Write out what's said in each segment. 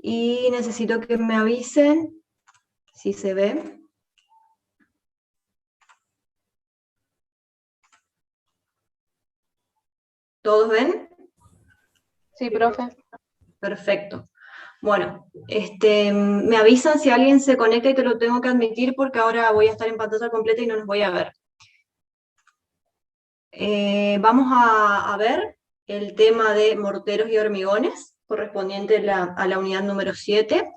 y necesito que me avisen si se ve. ¿Todos ven? Sí, profe. Perfecto. Bueno, me avisan si alguien se conecta y te lo tengo que admitir porque ahora voy a estar en pantalla completa y no nos voy a ver. Vamos a ver el tema de morteros y hormigones, correspondiente a la unidad número 7.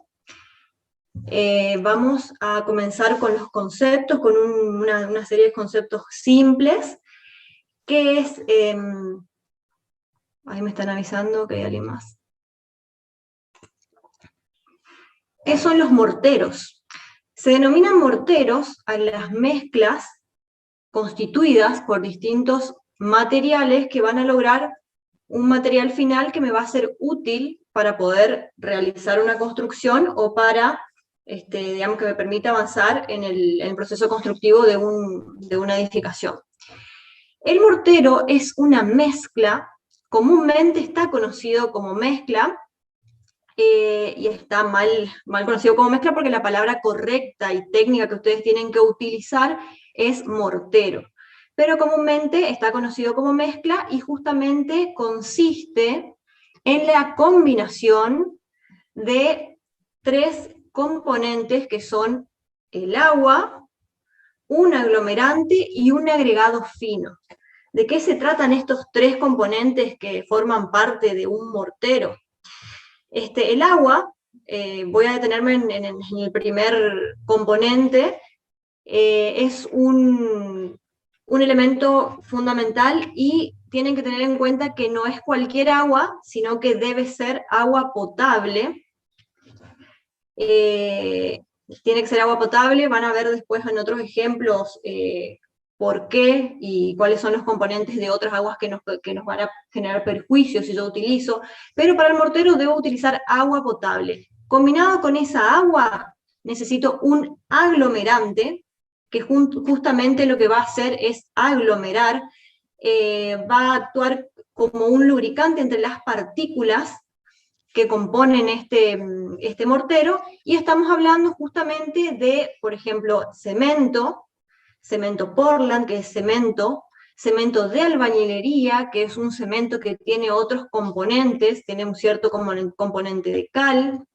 Vamos a comenzar con los conceptos, con una serie de conceptos simples, que es... ahí me están avisando que hay alguien más. ¿Qué son los morteros? Se denominan morteros a las mezclas constituidas por distintos materiales que van a lograr un material final que me va a ser útil para poder realizar una construcción o para, digamos, que me permita avanzar en el proceso constructivo de una edificación. El mortero es una mezcla, comúnmente está conocido como mezcla, y está mal conocido como mezcla porque la palabra correcta y técnica que ustedes tienen que utilizar es mortero. Pero comúnmente está conocido como mezcla y justamente consiste en la combinación de tres componentes que son el agua, un aglomerante y un agregado fino. ¿De qué se tratan estos tres componentes que forman parte de un mortero? El agua, voy a detenerme en el primer componente, es un elemento fundamental y tienen que tener en cuenta que no es cualquier agua, sino que debe ser agua potable. Tiene que ser agua potable, van a ver después en otros ejemplos por qué y cuáles son los componentes de otras aguas que nos van a generar perjuicios si yo utilizo, pero para el mortero debo utilizar agua potable. Combinado con esa agua, necesito un aglomerante, que justamente lo que va a hacer es aglomerar, va a actuar como un lubricante entre las partículas que componen este mortero, y estamos hablando justamente de, por ejemplo, cemento Portland, que es cemento de albañilería, que es un cemento que tiene otros componentes, tiene un cierto componente de cal,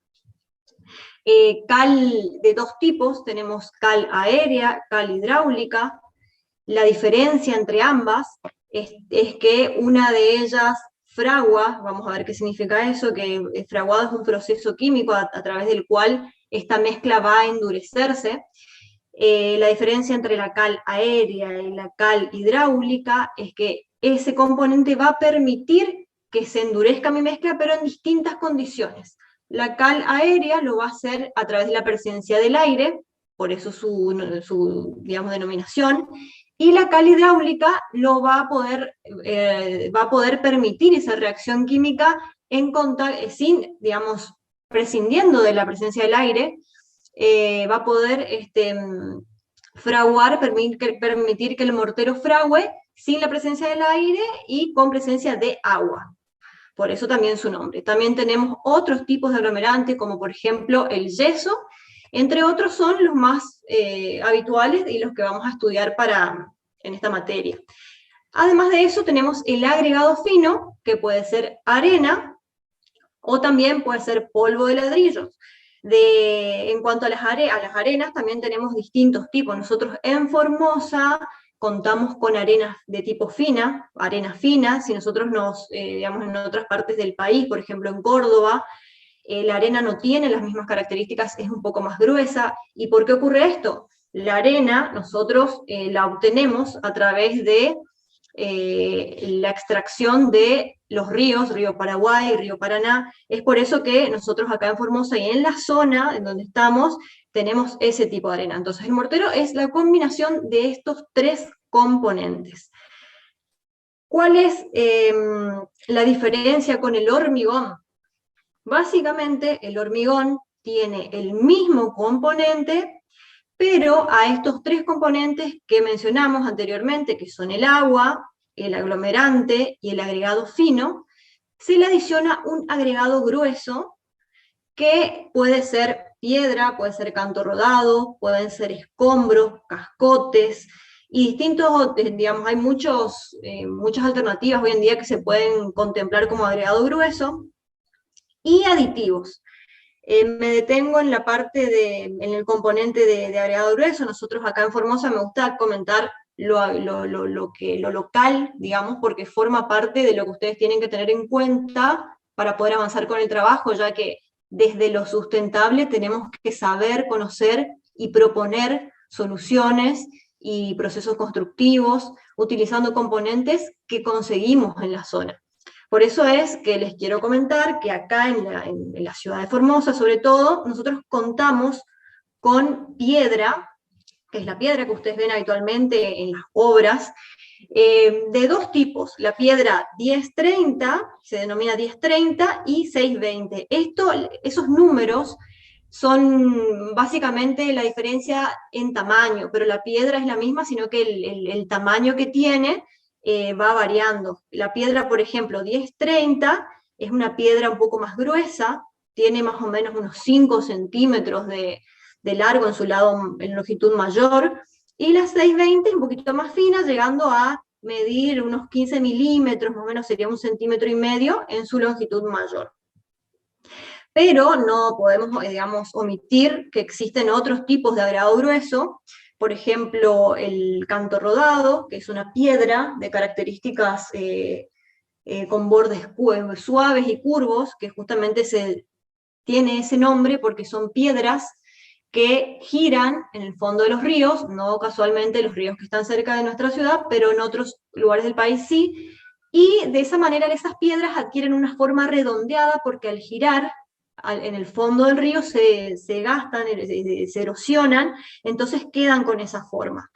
cal de dos tipos, tenemos cal aérea, cal hidráulica. La diferencia entre ambas es que una de ellas fragua, vamos a ver qué significa eso, que fraguado es un proceso químico a través del cual esta mezcla va a endurecerse. La diferencia entre la cal aérea y la cal hidráulica es que ese componente va a permitir que se endurezca mi mezcla, pero en distintas condiciones. La cal aérea lo va a hacer a través de la presencia del aire, por eso su digamos, denominación, y la cal hidráulica lo va a poder permitir esa reacción química sin, digamos, prescindiendo de la presencia del aire, va a poder fraguar, permitir que el mortero frague sin la presencia del aire y con presencia de agua. Por eso también su nombre. También tenemos otros tipos de aglomerantes, como por ejemplo el yeso, entre otros son los más habituales y los que vamos a estudiar en esta materia. Además de eso tenemos el agregado fino, que puede ser arena, o también puede ser polvo de ladrillos. En cuanto a las arenas, también tenemos distintos tipos. Nosotros en Formosa contamos con arenas de tipo fina, arena fina. Si nosotros digamos, en otras partes del país, por ejemplo en Córdoba, la arena no tiene las mismas características, es un poco más gruesa. ¿Y por qué ocurre esto? La arena nosotros la obtenemos a través de la extracción de los ríos, río Paraguay, río Paraná. Es por eso que nosotros acá en Formosa y en la zona en donde estamos tenemos ese tipo de arena. Entonces el mortero es la combinación de estos tres componentes. ¿Cuál es la diferencia con el hormigón? Básicamente el hormigón tiene el mismo componente, pero a estos tres componentes que mencionamos anteriormente, que son el agua, el aglomerante y el agregado fino, se le adiciona un agregado grueso que puede ser piedra, puede ser canto rodado, pueden ser escombros, cascotes, y distintos, digamos, hay muchas alternativas hoy en día que se pueden contemplar como agregado grueso, y aditivos. Me detengo en la parte en el componente de agregado grueso. Nosotros acá en Formosa me gusta comentar lo local, digamos, porque forma parte de lo que ustedes tienen que tener en cuenta para poder avanzar con el trabajo, ya que desde lo sustentable tenemos que saber, conocer y proponer soluciones y procesos constructivos utilizando componentes que conseguimos en la zona. Por eso es que les quiero comentar que acá en la ciudad de Formosa, sobre todo, nosotros contamos con piedra, que es la piedra que ustedes ven habitualmente en las obras, de dos tipos, la piedra 1030, se denomina 1030, y 620. Esos números son básicamente la diferencia en tamaño, pero la piedra es la misma, sino que el tamaño que tiene va variando. La piedra, por ejemplo, 1030 es una piedra un poco más gruesa, tiene más o menos unos 5 centímetros de largo en su lado, en longitud mayor, y la 620 es un poquito más fina, llegando a medir unos 15 milímetros, más o menos sería 1,5 centímetros en su longitud mayor. Pero no podemos, digamos, omitir que existen otros tipos de agregado grueso, por ejemplo, el canto rodado, que es una piedra de características con bordes suaves y curvos, que justamente tiene ese nombre porque son piedras que giran en el fondo de los ríos, no casualmente los ríos que están cerca de nuestra ciudad, pero en otros lugares del país sí, y de esa manera esas piedras adquieren una forma redondeada porque al girar en el fondo del río se gastan, se erosionan, entonces quedan con esa forma.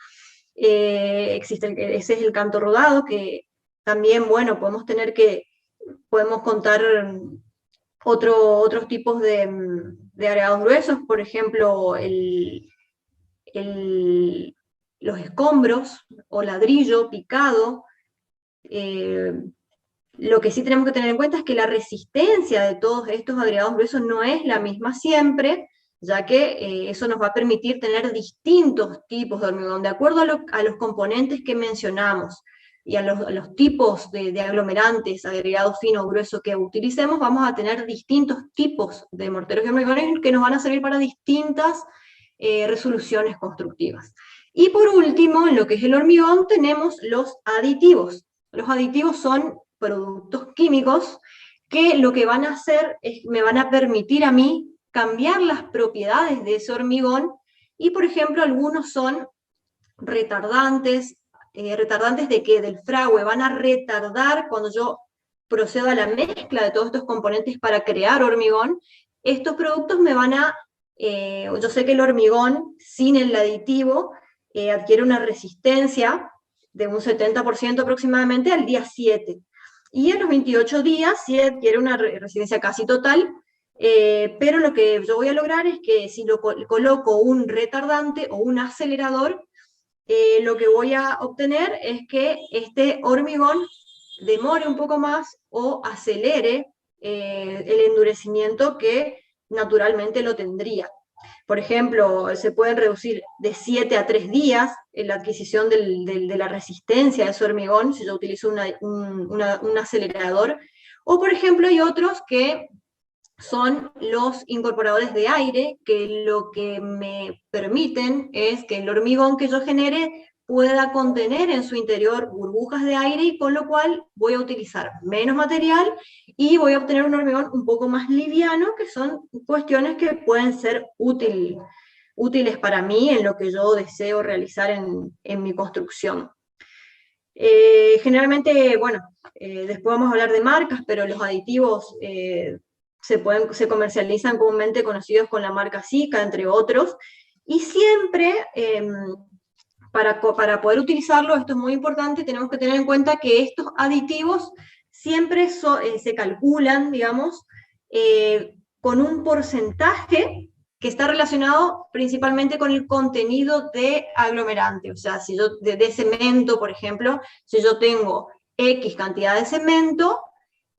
Ese es el canto rodado, que también, bueno, podemos contar otros tipos de agregados gruesos, por ejemplo, los escombros o ladrillo picado. Lo que sí tenemos que tener en cuenta es que la resistencia de todos estos agregados gruesos no es la misma siempre, ya que eso nos va a permitir tener distintos tipos de hormigón, de acuerdo a los componentes que mencionamos y a los tipos de aglomerantes, agregados fino o grueso que utilicemos, vamos a tener distintos tipos de morteros y hormigones que nos van a servir para distintas resoluciones constructivas. Y por último, en lo que es el hormigón, tenemos los aditivos. Los aditivos son productos químicos que lo que van a hacer es me van a permitir a mí cambiar las propiedades de ese hormigón, y por ejemplo algunos son retardantes. ¿Retardantes de qué? Del fragüe. Van a retardar cuando yo procedo a la mezcla de todos estos componentes para crear hormigón. Estos productos me van a, yo sé que el hormigón sin el aditivo adquiere una resistencia de un 70% aproximadamente al día 7. Y en los 28 días sí adquiere una resistencia casi total, pero lo que yo voy a lograr es que si coloco un retardante o un acelerador, lo que voy a obtener es que este hormigón demore un poco más o acelere el endurecimiento que naturalmente lo tendría. Por ejemplo, se pueden reducir de 7 a 3 días en la adquisición de la resistencia de ese hormigón, si yo utilizo un acelerador. O, por ejemplo, hay otros que son los incorporadores de aire, que lo que me permiten es que el hormigón que yo genere pueda contener en su interior burbujas de aire, y con lo cual voy a utilizar menos material y voy a obtener un hormigón un poco más liviano, que son cuestiones que pueden ser útiles para mí en lo que yo deseo realizar en mi construcción. Generalmente, bueno, después vamos a hablar de marcas, pero los aditivos se comercializan comúnmente conocidos con la marca Sika, entre otros, y siempre para poder utilizarlo, esto es muy importante, tenemos que tener en cuenta que estos aditivos siempre se calculan, digamos, con un porcentaje que está relacionado principalmente con el contenido de aglomerante. O sea, si yo de cemento, por ejemplo, si yo tengo X cantidad de cemento,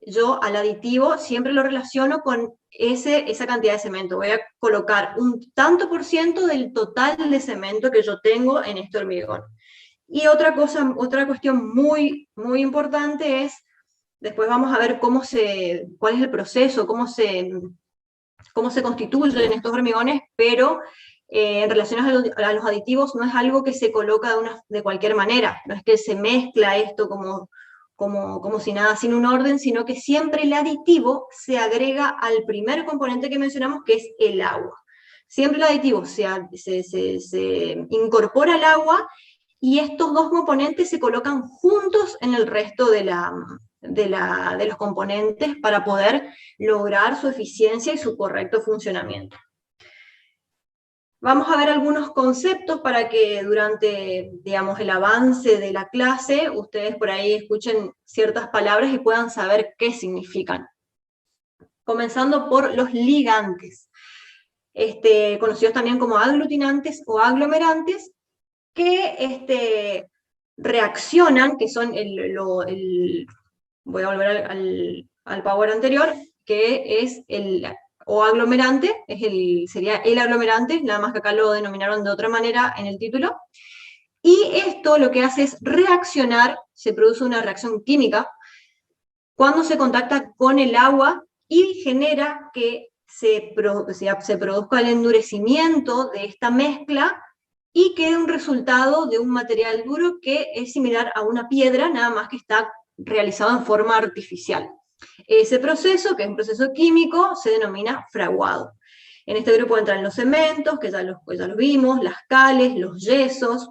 yo al aditivo siempre lo relaciono con esa cantidad de cemento. Voy a colocar un tanto por ciento del total de cemento que yo tengo en este hormigón. Y otra cuestión muy, muy importante es, después vamos a ver cuál es el proceso, cómo se constituyen estos hormigones, pero en relación a los aditivos no es algo que se coloca de cualquier manera, no es que se mezcla esto como si nada, sin un orden, sino que siempre el aditivo se agrega al primer componente que mencionamos, que es el agua. Siempre el aditivo se incorpora al agua y estos dos componentes se colocan juntos en el resto de los componentes para poder lograr su eficiencia y su correcto funcionamiento. Vamos a ver algunos conceptos para que durante, digamos, el avance de la clase, ustedes por ahí escuchen ciertas palabras y puedan saber qué significan. Comenzando por los ligantes, conocidos también como aglutinantes o aglomerantes, que reaccionan, que son voy a volver al power anterior, que es o aglomerante, sería el aglomerante, nada más que acá lo denominaron de otra manera en el título, y esto lo que hace es reaccionar, se produce una reacción química, cuando se contacta con el agua y genera que se produzca el endurecimiento de esta mezcla y quede un resultado de un material duro que es similar a una piedra, nada más que está realizado en forma artificial. Ese proceso, que es un proceso químico, se denomina fraguado. En este grupo entran los cementos, que ya los vimos, las cales, los yesos.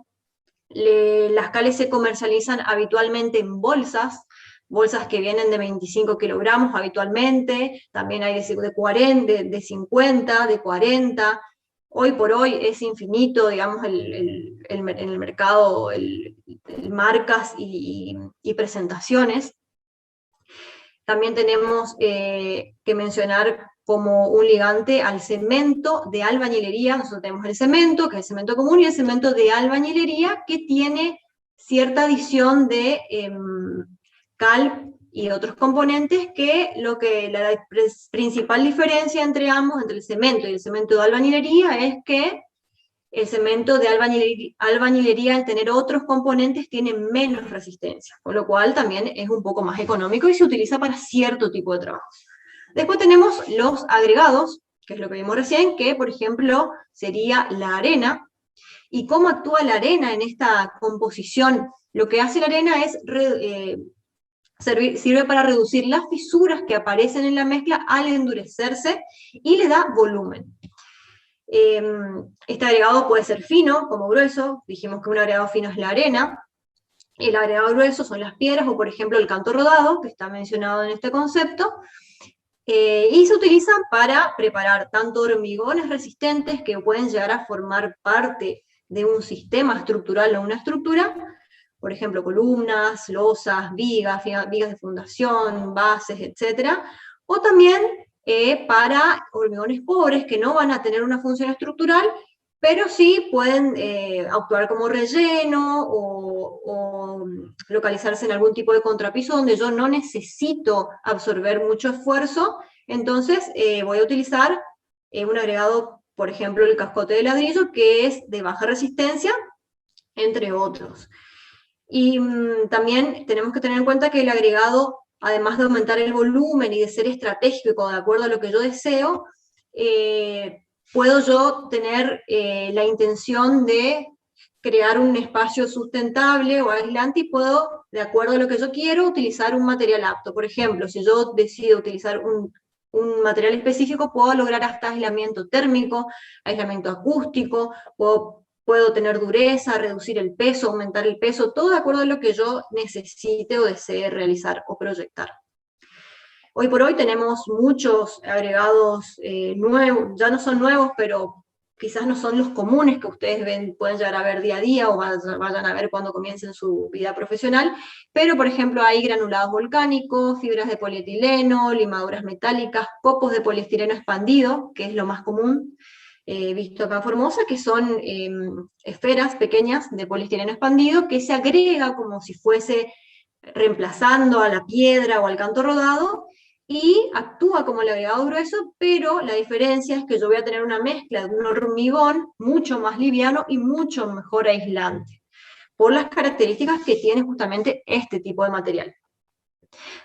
Las cales se comercializan habitualmente en bolsas que vienen de 25 kilogramos habitualmente, también hay de 40, de 50, de 40. Hoy por hoy es infinito, digamos, en el mercado, marcas y presentaciones. También tenemos que mencionar como un ligante al cemento de albañilería. Nosotros tenemos el cemento, que es el cemento común, y el cemento de albañilería, que tiene cierta adición de cal y otros componentes, que la principal diferencia entre ambos, entre el cemento y el cemento de albañilería, es que el cemento de albañilería, al tener otros componentes, tiene menos resistencia, con lo cual también es un poco más económico y se utiliza para cierto tipo de trabajo. Después tenemos los agregados, que es lo que vimos recién, que por ejemplo sería la arena. ¿Y cómo actúa la arena en esta composición? Lo que hace la arena es sirve para reducir las fisuras que aparecen en la mezcla al endurecerse y le da volumen. Este agregado puede ser fino, como grueso. Dijimos que un agregado fino es la arena. El agregado grueso son las piedras, o por ejemplo el canto rodado, que está mencionado en este concepto. Y se utilizan para preparar tanto hormigones resistentes, que pueden llegar a formar parte de un sistema estructural o una estructura, por ejemplo columnas, losas, vigas de fundación, bases, etc. O también para hormigones pobres, que no van a tener una función estructural, pero sí pueden actuar como relleno o localizarse en algún tipo de contrapiso donde yo no necesito absorber mucho esfuerzo. Entonces voy a utilizar un agregado, por ejemplo el cascote de ladrillo, que es de baja resistencia, entre otros. Y también tenemos que tener en cuenta que el agregado, además de aumentar el volumen y de ser estratégico de acuerdo a lo que yo deseo, puedo yo tener la intención de crear un espacio sustentable o aislante, y puedo, de acuerdo a lo que yo quiero, utilizar un material apto. Por ejemplo, si yo decido utilizar un material específico, puedo lograr hasta aislamiento térmico, aislamiento acústico, puedo tener dureza, reducir el peso, aumentar el peso, todo de acuerdo a lo que yo necesite o desee realizar o proyectar. Hoy por hoy tenemos muchos agregados nuevos, ya no son nuevos, pero quizás no son los comunes que ustedes pueden llegar a ver día a día o vayan a ver cuando comiencen su vida profesional, pero por ejemplo hay granulados volcánicos, fibras de polietileno, limaduras metálicas, copos de poliestireno expandido, que es lo más común, visto acá en Formosa, que son esferas pequeñas de poliestireno expandido que se agrega como si fuese reemplazando a la piedra o al canto rodado, y actúa como el agregado grueso, pero la diferencia es que yo voy a tener una mezcla de un hormigón mucho más liviano y mucho mejor aislante, por las características que tiene justamente este tipo de material.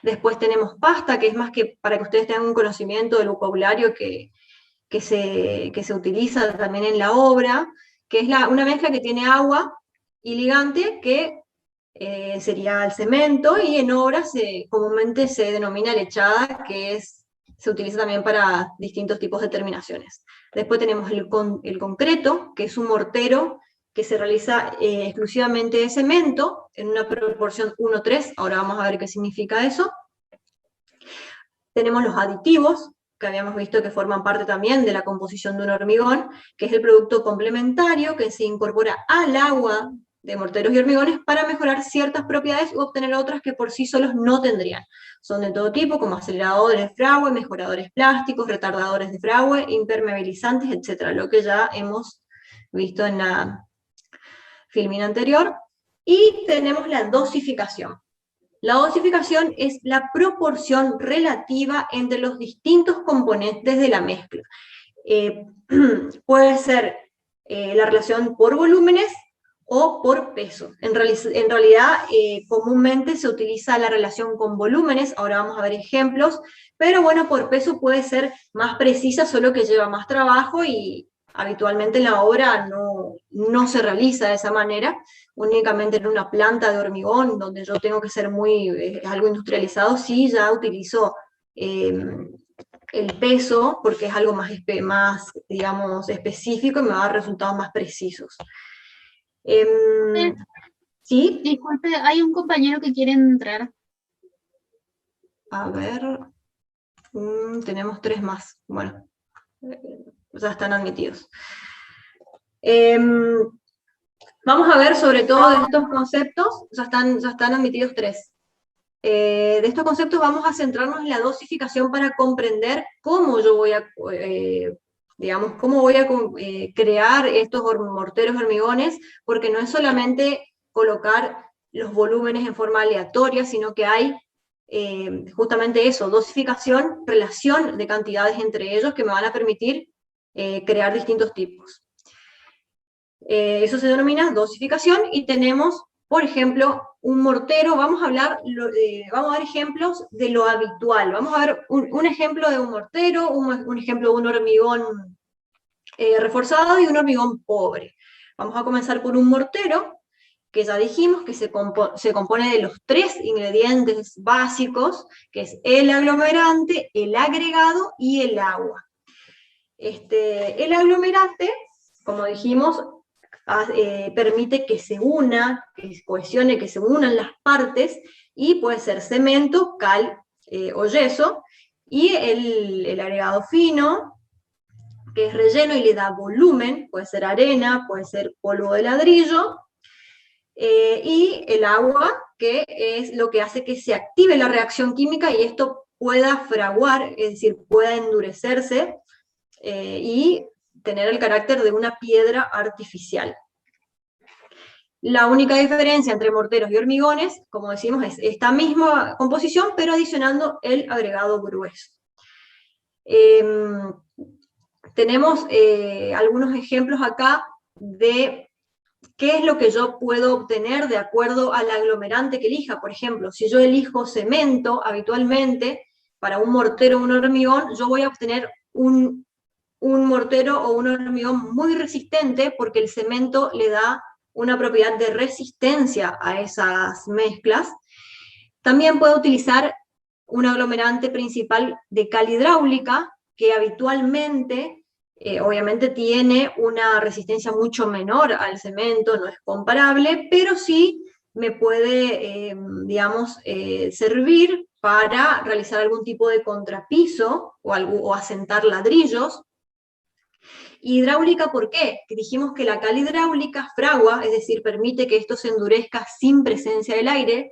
Después tenemos pasta, que es más que para que ustedes tengan un conocimiento del vocabulario que se utiliza también en la obra, que es una mezcla que tiene agua y ligante, que sería el cemento, y en obra comúnmente se denomina lechada, se utiliza también para distintos tipos de terminaciones. Después tenemos el concreto, que es un mortero que se realiza exclusivamente de cemento, en una proporción 1:3, ahora vamos a ver qué significa eso. Tenemos los aditivos, que habíamos visto que forman parte también de la composición de un hormigón, que es el producto complementario que se incorpora al agua de morteros y hormigones para mejorar ciertas propiedades u obtener otras que por sí solos no tendrían. Son de todo tipo, como aceleradores de fragua, mejoradores plásticos, retardadores de fragua, impermeabilizantes, etc. Lo que ya hemos visto en la filmina anterior. Y tenemos la dosificación. La dosificación es la proporción relativa entre los distintos componentes de la mezcla. Puede ser la relación por volúmenes o por peso. En realidad, comúnmente se utiliza la relación con volúmenes, ahora vamos a ver ejemplos, pero bueno, por peso puede ser más precisa, solo que lleva más trabajo y habitualmente en la obra no se realiza de esa manera, únicamente en una planta de hormigón, donde yo tengo que ser algo industrializado, sí ya utilizo el peso, porque es algo más, digamos, específico y me va a dar resultados más precisos. ¿Sí? Disculpe, hay un compañero que quiere entrar. A ver, tenemos 3 más. Bueno, ya están admitidos. Vamos a ver sobre todo de estos conceptos, ya están admitidos 3. De estos conceptos vamos a centrarnos en la dosificación para comprender cómo yo voy a, crear estos morteros hormigones, porque no es solamente colocar los volúmenes en forma aleatoria, sino que hay justamente eso, dosificación, relación de cantidades entre ellos que me van a permitir crear distintos tipos. Eso se denomina dosificación, y tenemos, por ejemplo, un mortero. Vamos a dar ejemplos de lo habitual. Vamos a ver un ejemplo de un mortero, un ejemplo de un hormigón reforzado y un hormigón pobre. Vamos a comenzar por un mortero, que ya dijimos que se compone de los 3 ingredientes básicos, que es el aglomerante, el agregado y el agua. El aglomerante, como dijimos, permite que se una, que se cohesione, que se unan las partes, y puede ser cemento, cal o yeso, y el agregado fino, que es relleno y le da volumen, puede ser arena, puede ser polvo de ladrillo, y el agua, que es lo que hace que se active la reacción química y esto pueda fraguar, es decir, pueda endurecerse y tener el carácter de una piedra artificial. La única diferencia entre morteros y hormigones, como decimos, es esta misma composición, pero adicionando el agregado grueso. Tenemos algunos ejemplos acá de qué es lo que yo puedo obtener de acuerdo al aglomerante que elija. Por ejemplo, si yo elijo cemento habitualmente para un mortero o un hormigón, yo voy a obtener un mortero o un hormigón muy resistente, porque el cemento le da una propiedad de resistencia a esas mezclas. También puedo utilizar un aglomerante principal de cal hidráulica, que habitualmente, obviamente tiene una resistencia mucho menor al cemento, no es comparable, pero sí me puede, servir para realizar algún tipo de contrapiso o asentar ladrillos. Hidráulica, ¿por qué? Que dijimos que la cal hidráulica fragua, es decir, permite que esto se endurezca sin presencia del aire.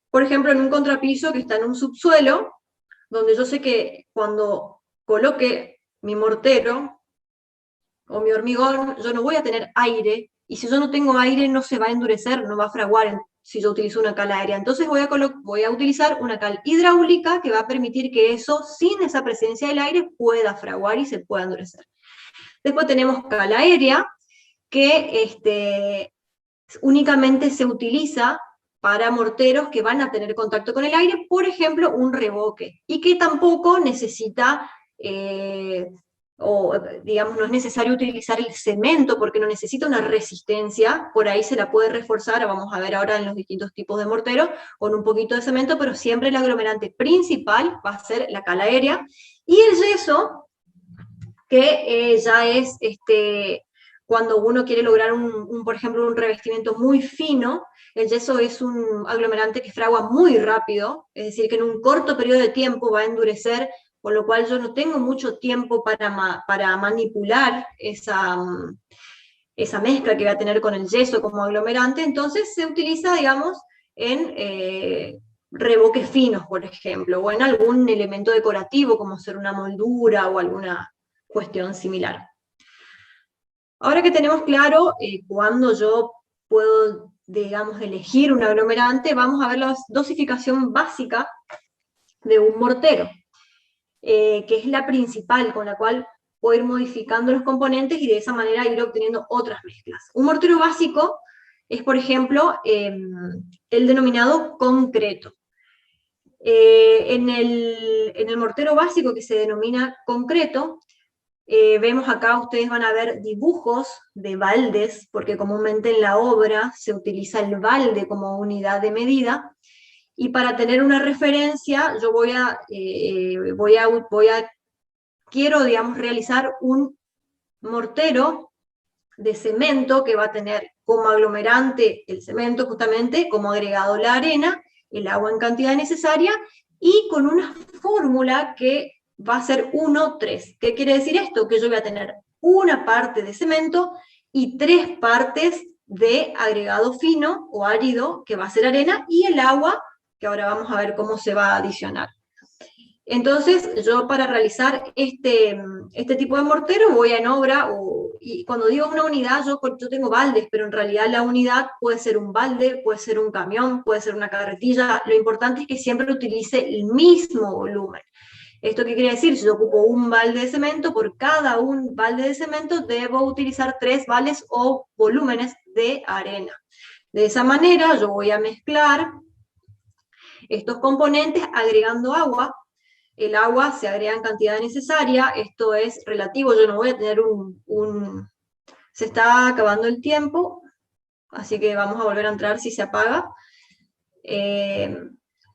Por ejemplo, en un contrapiso que está en un subsuelo, donde yo sé que cuando coloque mi mortero o mi hormigón, yo no voy a tener aire, y si yo no tengo aire no se va a endurecer, no va a fraguar, si yo utilizo una cal aérea. Entonces voy a utilizar una cal hidráulica que va a permitir que eso, sin esa presencia del aire, pueda fraguar y se pueda endurecer. Después tenemos cal aérea, que únicamente se utiliza para morteros que van a tener contacto con el aire, por ejemplo, un revoque, y que tampoco necesita, o digamos, no es necesario utilizar el cemento porque no necesita una resistencia, por ahí se la puede reforzar, vamos a ver ahora en los distintos tipos de morteros, con un poquito de cemento, pero siempre el aglomerante principal va a ser la cal aérea, y el yeso, que ya es cuando uno quiere lograr por ejemplo, un revestimiento muy fino. El yeso es un aglomerante que fragua muy rápido, es decir, que en un corto periodo de tiempo va a endurecer, por lo cual yo no tengo mucho tiempo para manipular esa mezcla que va a tener con el yeso como aglomerante. Entonces se utiliza, digamos, en revoques finos, por ejemplo, o en algún elemento decorativo, como ser una moldura o alguna cuestión similar. Ahora que tenemos claro cuándo yo puedo, digamos, elegir un aglomerante, vamos a ver la dosificación básica de un mortero, que es la principal, con la cual puedo ir modificando los componentes y de esa manera ir obteniendo otras mezclas. Un mortero básico es, por ejemplo, el denominado concreto. En el mortero básico, que se denomina concreto, vemos acá, ustedes van a ver dibujos de baldes, porque comúnmente en la obra se utiliza el balde como unidad de medida, y para tener una referencia, yo quiero, digamos, realizar un mortero de cemento que va a tener como aglomerante el cemento, justamente, como agregado la arena, el agua en cantidad necesaria, y con una fórmula que va a ser 1:3. ¿Qué quiere decir esto? Que yo voy a tener una parte de cemento y 3 partes de agregado fino o árido, que va a ser arena, y el agua, que ahora vamos a ver cómo se va a adicionar. Entonces, yo para realizar este tipo de mortero voy en obra, y cuando digo una unidad, yo tengo baldes, pero en realidad la unidad puede ser un balde, puede ser un camión, puede ser una carretilla. Lo importante es que siempre utilice el mismo volumen. ¿Esto qué quiere decir? Si yo ocupo un balde de cemento, por cada un balde de cemento debo utilizar 3 baldes o volúmenes de arena. De esa manera yo voy a mezclar estos componentes agregando agua. El agua se agrega en cantidad necesaria, esto es relativo, yo no voy a tener Se está acabando el tiempo, así que vamos a volver a entrar si se apaga.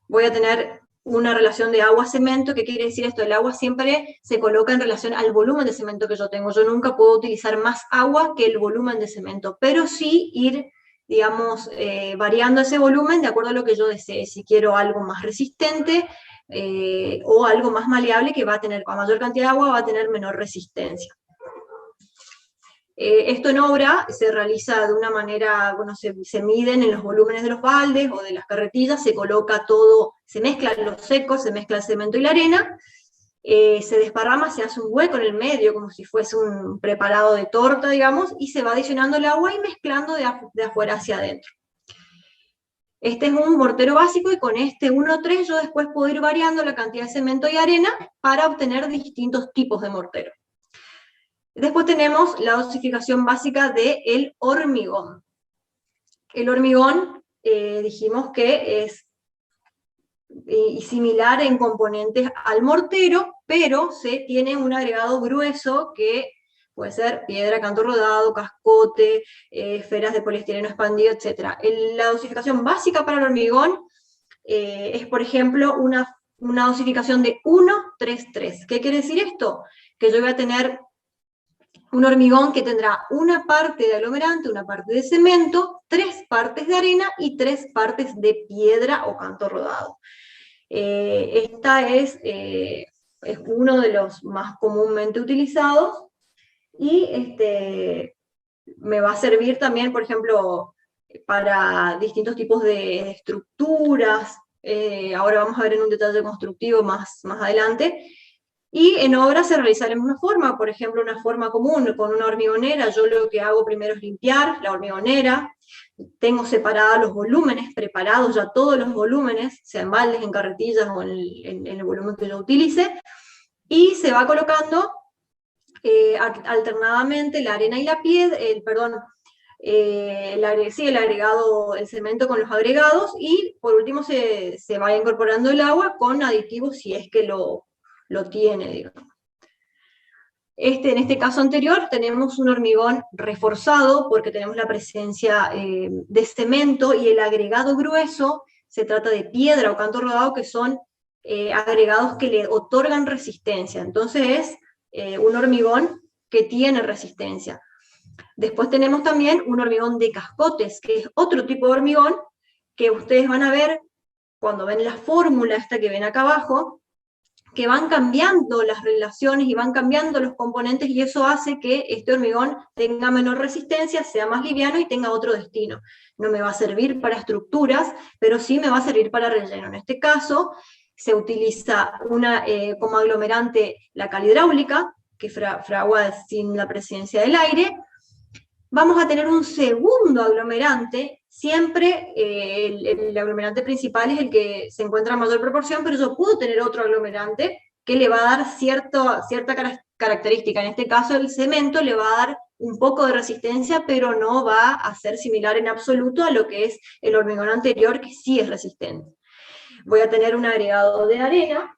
Voy a tener una relación de agua-cemento. ¿Qué quiere decir esto? El agua siempre se coloca en relación al volumen de cemento que yo tengo. Yo nunca puedo utilizar más agua que el volumen de cemento, pero sí ir, digamos, variando ese volumen de acuerdo a lo que yo desee. Si quiero algo más resistente o algo más maleable, que va a tener, a mayor cantidad de agua, va a tener menor resistencia. Esto en obra se realiza de una manera, bueno, se miden en los volúmenes de los baldes o de las carretillas, se coloca todo, se mezclan los secos, se mezcla el cemento y la arena, se desparrama, se hace un hueco en el medio, como si fuese un preparado de torta, digamos, y se va adicionando el agua y mezclando de afuera hacia adentro. Este es un mortero básico, y con este 1:3 yo después puedo ir variando la cantidad de cemento y arena para obtener distintos tipos de mortero. Después tenemos la dosificación básica del hormigón. El hormigón, dijimos que es similar en componentes al mortero, pero se tiene un agregado grueso que puede ser piedra, canto rodado, cascote, esferas de poliestireno expandido, etc. La dosificación básica para el hormigón es, por ejemplo, una dosificación de 1:3:3. ¿Qué quiere decir esto? Que yo voy a tener un hormigón que tendrá una parte de aglomerante, una parte de cemento, 3 partes de arena y 3 partes de piedra o canto rodado. Esta es uno de los más comúnmente utilizados, y me va a servir también, por ejemplo, para distintos tipos de estructuras. Ahora vamos a ver en un detalle constructivo más adelante. Y en obra se realiza de la misma forma, por ejemplo, una forma común con una hormigonera, yo lo que hago primero es limpiar la hormigonera, tengo separados los volúmenes, preparados ya todos los volúmenes, sea en baldes, en carretillas o en el volumen que yo utilice, y se va colocando alternadamente la arena y la piedra, el agregado, el cemento con los agregados, y por último se va incorporando el agua con aditivos si es que lo tiene, digamos. En este caso anterior tenemos un hormigón reforzado porque tenemos la presencia de cemento, y el agregado grueso se trata de piedra o canto rodado, que son agregados que le otorgan resistencia. Entonces es un hormigón que tiene resistencia. Después tenemos también un hormigón de cascotes, que es otro tipo de hormigón que ustedes van a ver cuando ven la fórmula esta que ven acá abajo, que van cambiando las relaciones y van cambiando los componentes, y eso hace que este hormigón tenga menor resistencia, sea más liviano y tenga otro destino. No me va a servir para estructuras, pero sí me va a servir para relleno. En este caso se utiliza como aglomerante la cal hidráulica, que fragua sin la presencia del aire. Vamos a tener un segundo aglomerante, siempre el aglomerante principal es el que se encuentra en mayor proporción, pero yo puedo tener otro aglomerante que le va a dar cierta característica. En este caso el cemento le va a dar un poco de resistencia, pero no va a ser similar en absoluto a lo que es el hormigón anterior, que sí es resistente. Voy a tener un agregado de arena,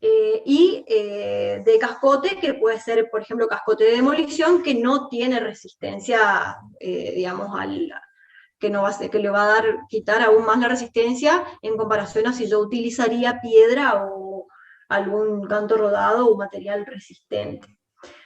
y de cascote, que puede ser, por ejemplo, cascote de demolición, que no tiene resistencia, digamos, que le va a quitar aún más la resistencia en comparación a si yo utilizaría piedra o algún canto rodado o material resistente.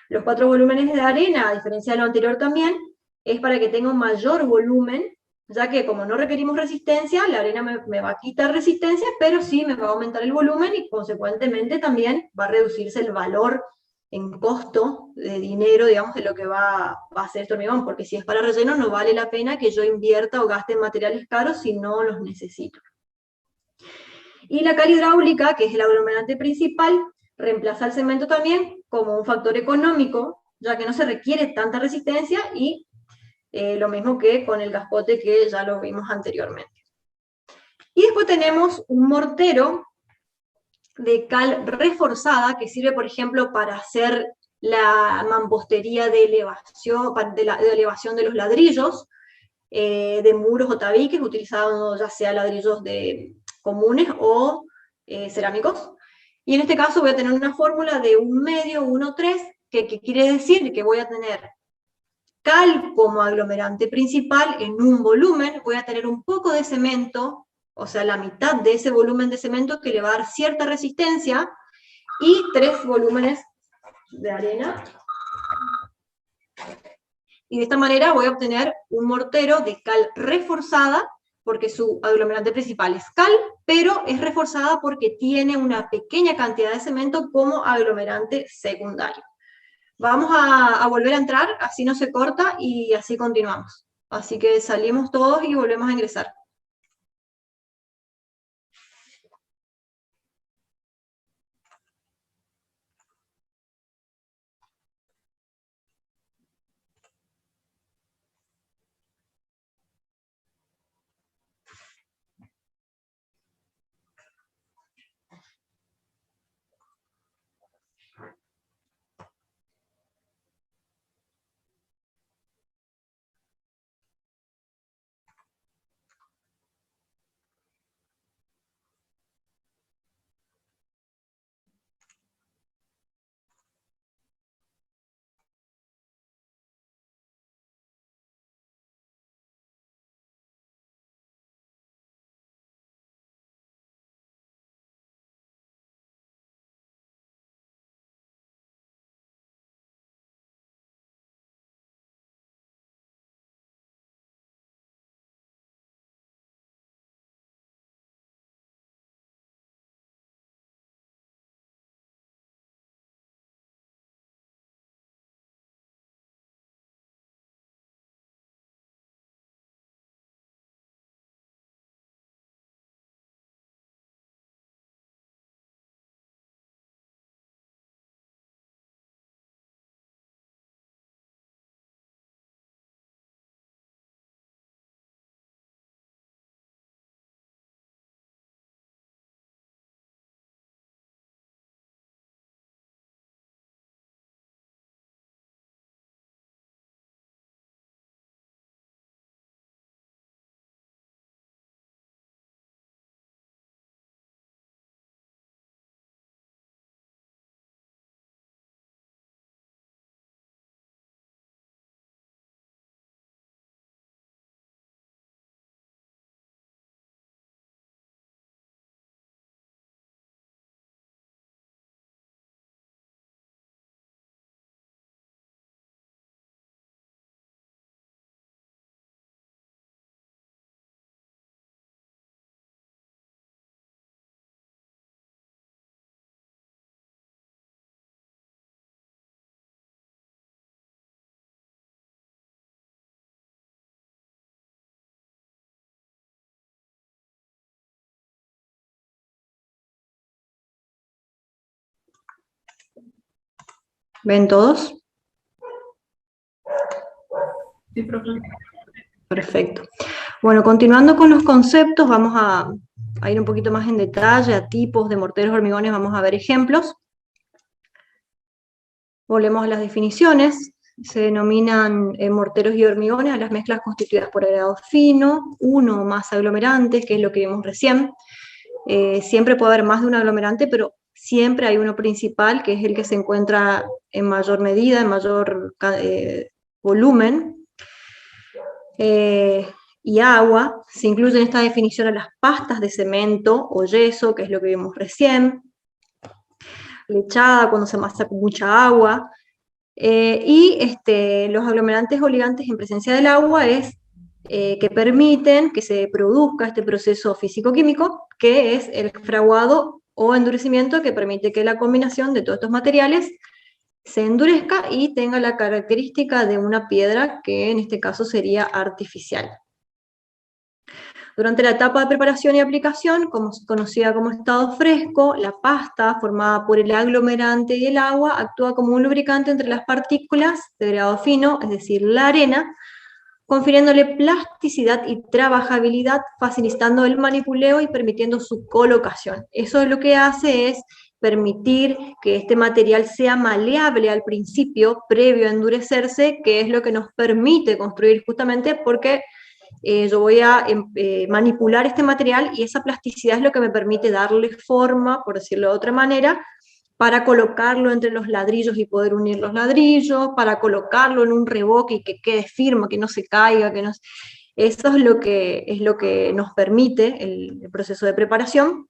Los 4 volúmenes de arena, a diferencia de lo anterior también, es para que tenga un mayor volumen, ya que como no requerimos resistencia, la arena me va a quitar resistencia, pero sí me va a aumentar el volumen, y consecuentemente también va a reducirse el valor en costo de dinero, digamos, de lo que va a hacer este hormigón, porque si es para relleno no vale la pena que yo invierta o gaste en materiales caros si no los necesito. Y la cal hidráulica, que es el aglomerante principal, reemplaza el cemento también como un factor económico, ya que no se requiere tanta resistencia, y lo mismo que con el cascote, que ya lo vimos anteriormente. Y después tenemos un mortero de cal reforzada, que sirve, por ejemplo, para hacer la mampostería de elevación, de elevación de los ladrillos, de muros o tabiques, utilizando ya sea ladrillos comunes o cerámicos. Y en este caso voy a tener una fórmula de 1 medio, 1, 3, que quiere decir que voy a tener cal como aglomerante principal en un volumen, voy a tener un poco de cemento, o sea, la mitad de ese volumen de cemento, que le va a dar cierta resistencia, y 3 volúmenes de arena. Y de esta manera voy a obtener un mortero de cal reforzada, porque su aglomerante principal es cal, pero es reforzada porque tiene una pequeña cantidad de cemento como aglomerante secundario. Vamos a volver a entrar, así no se corta y así continuamos. Así que salimos todos y volvemos a ingresar. ¿Ven todos? Sí, profe. Perfecto. Bueno, continuando con los conceptos, vamos a ir un poquito más en detalle a tipos de morteros hormigones, vamos a ver ejemplos. Volvemos a las definiciones. Se denominan morteros y hormigones a las mezclas constituidas por agregado fino, uno o más aglomerantes, que es lo que vimos recién. Siempre puede haber más de un aglomerante, pero siempre hay uno principal, que es el que se encuentra en mayor medida, en mayor volumen. Y agua. Se incluye en esta definición a las pastas de cemento o yeso, que es lo que vimos recién. Lechada, cuando se amasa con mucha agua. Y los aglomerantes o ligantes en presencia del agua es que permiten que se produzca este proceso físico-químico, que es el fraguado o endurecimiento, que permite que la combinación de todos estos materiales se endurezca y tenga la característica de una piedra, que en este caso sería artificial. Durante la etapa de preparación y aplicación, conocida como estado fresco, la pasta formada por el aglomerante y el agua actúa como un lubricante entre las partículas de grado fino, es decir, la arena, confiriéndole plasticidad y trabajabilidad, facilitando el manipuleo y permitiendo su colocación. Eso lo que hace es permitir que este material sea maleable al principio, previo a endurecerse, que es lo que nos permite construir, justamente porque yo voy a manipular este material y esa plasticidad es lo que me permite darle forma, por decirlo de otra manera, para colocarlo entre los ladrillos y poder unir los ladrillos, para colocarlo en un revoque y que quede firme, que no se caiga, que no... Eso es lo que nos permite el proceso de preparación,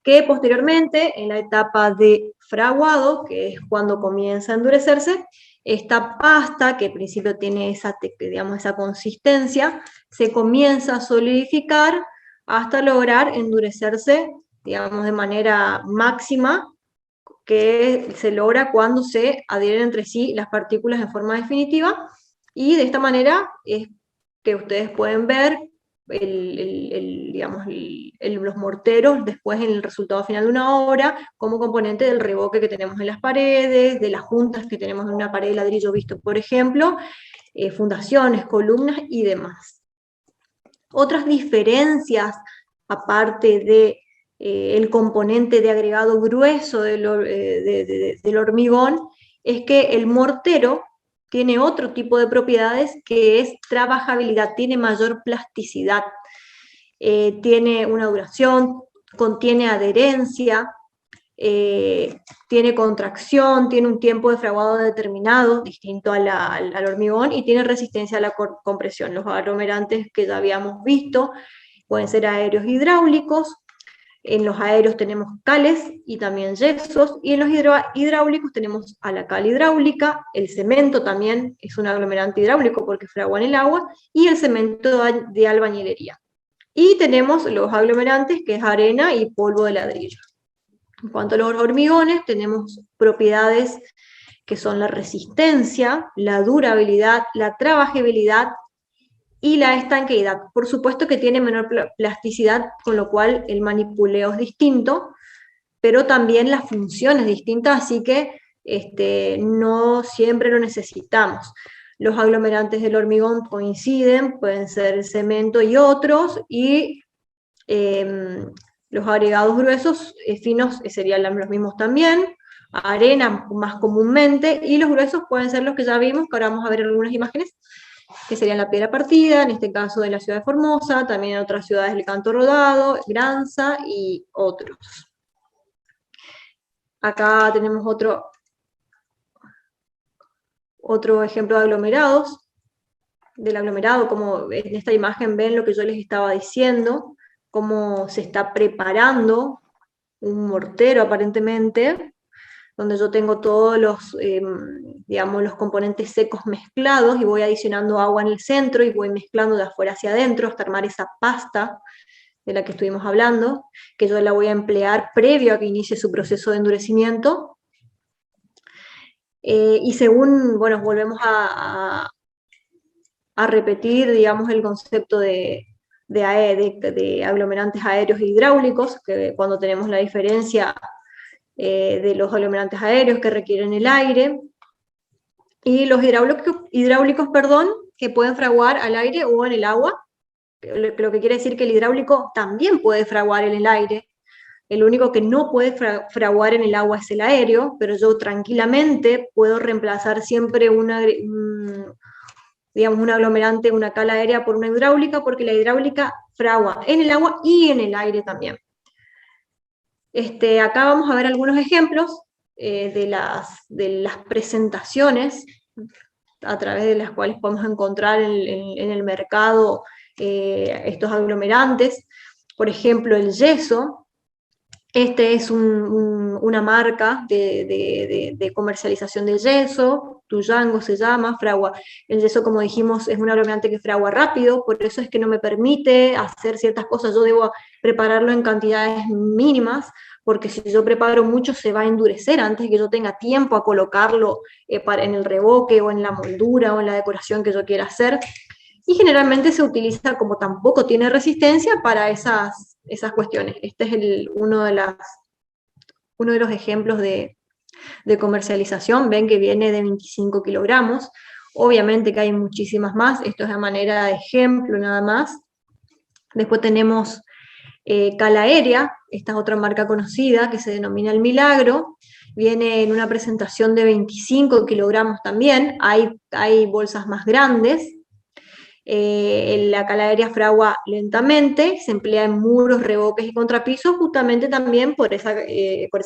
que posteriormente, en la etapa de fraguado, que es cuando comienza a endurecerse, esta pasta, que al principio tiene esa, digamos, esa consistencia, se comienza a solidificar hasta lograr endurecerse, digamos, de manera máxima, que se logra cuando se adhieren entre sí las partículas en forma definitiva, y de esta manera es que ustedes pueden ver digamos, los morteros después en el resultado final de una obra, como componente del revoque que tenemos en las paredes, de las juntas que tenemos en una pared de ladrillo visto, por ejemplo, fundaciones, columnas y demás. Otras diferencias, aparte de el componente de agregado grueso del hormigón, es que el mortero tiene otro tipo de propiedades, que es trabajabilidad, tiene mayor plasticidad, tiene una duración, contiene adherencia, tiene contracción, tiene un tiempo de fraguado determinado, distinto al hormigón, y tiene resistencia a la compresión. Los aglomerantes que ya habíamos visto pueden ser aéreos hidráulicos. En los aéreos tenemos cales y también yesos, y en los hidráulicos tenemos a la cal hidráulica, el cemento también es un aglomerante hidráulico porque fragua en el agua, y el cemento de albañilería. Y tenemos los aglomerantes, que es arena y polvo de ladrillo. En cuanto a los hormigones, tenemos propiedades que son la resistencia, la durabilidad, la trabajabilidad y la estanqueidad. Por supuesto que tiene menor plasticidad, con lo cual el manipuleo es distinto, pero también la función es distinta, así que no siempre lo necesitamos. Los aglomerantes del hormigón coinciden, pueden ser el cemento y otros, y los agregados gruesos, finos, serían los mismos también, arena más comúnmente, y los gruesos pueden ser los que ya vimos, que ahora vamos a ver algunas imágenes, que serían la piedra partida, en este caso de la ciudad de Formosa, también en otras ciudades el canto rodado, Granza y otros. Acá tenemos otro ejemplo de aglomerados, del aglomerado, como en esta imagen ven lo que yo les estaba diciendo, cómo se está preparando un mortero aparentemente, donde yo tengo todos los, digamos, los componentes secos mezclados, y voy adicionando agua en el centro y voy mezclando de afuera hacia adentro hasta armar esa pasta de la que estuvimos hablando, que yo la voy a emplear previo a que inicie su proceso de endurecimiento. Y según, bueno, volvemos a repetir, digamos, el concepto de aglomerantes aéreos e hidráulicos, que cuando tenemos la diferencia de los aglomerantes aéreos que requieren el aire, y los hidráulicos, que pueden fraguar al aire o en el agua, lo que quiere decir que el hidráulico también puede fraguar en el aire. El único que no puede fraguar en el agua es el aéreo, pero yo tranquilamente puedo reemplazar siempre digamos, un aglomerante, una cala aérea por una hidráulica, porque la hidráulica fragua en el agua y en el aire también. Acá vamos a ver algunos ejemplos de las presentaciones a través de las cuales podemos encontrar en el mercado estos aglomerantes. Por ejemplo, el yeso. Este es una marca de comercialización de yeso, Tuyango se llama, fragua. El yeso, como dijimos, es un aglomerante que fragua rápido, por eso es que no me permite hacer ciertas cosas. Yo debo prepararlo en cantidades mínimas, porque si yo preparo mucho se va a endurecer antes de que yo tenga tiempo a colocarlo en el revoque o en la moldura o en la decoración que yo quiera hacer. Y generalmente se utiliza, como tampoco tiene resistencia, para esas cuestiones. Este es uno de los ejemplos de comercialización. Ven que viene de 25 kilogramos. Obviamente que hay muchísimas más. Esto es a manera de ejemplo nada más. Después tenemos Cala Aérea. Esta es otra marca conocida que se denomina El Milagro. Viene en una presentación de 25 kilogramos también. Hay bolsas más grandes. La cala aérea fragua lentamente, se emplea en muros, revoques y contrapisos, justamente también por esa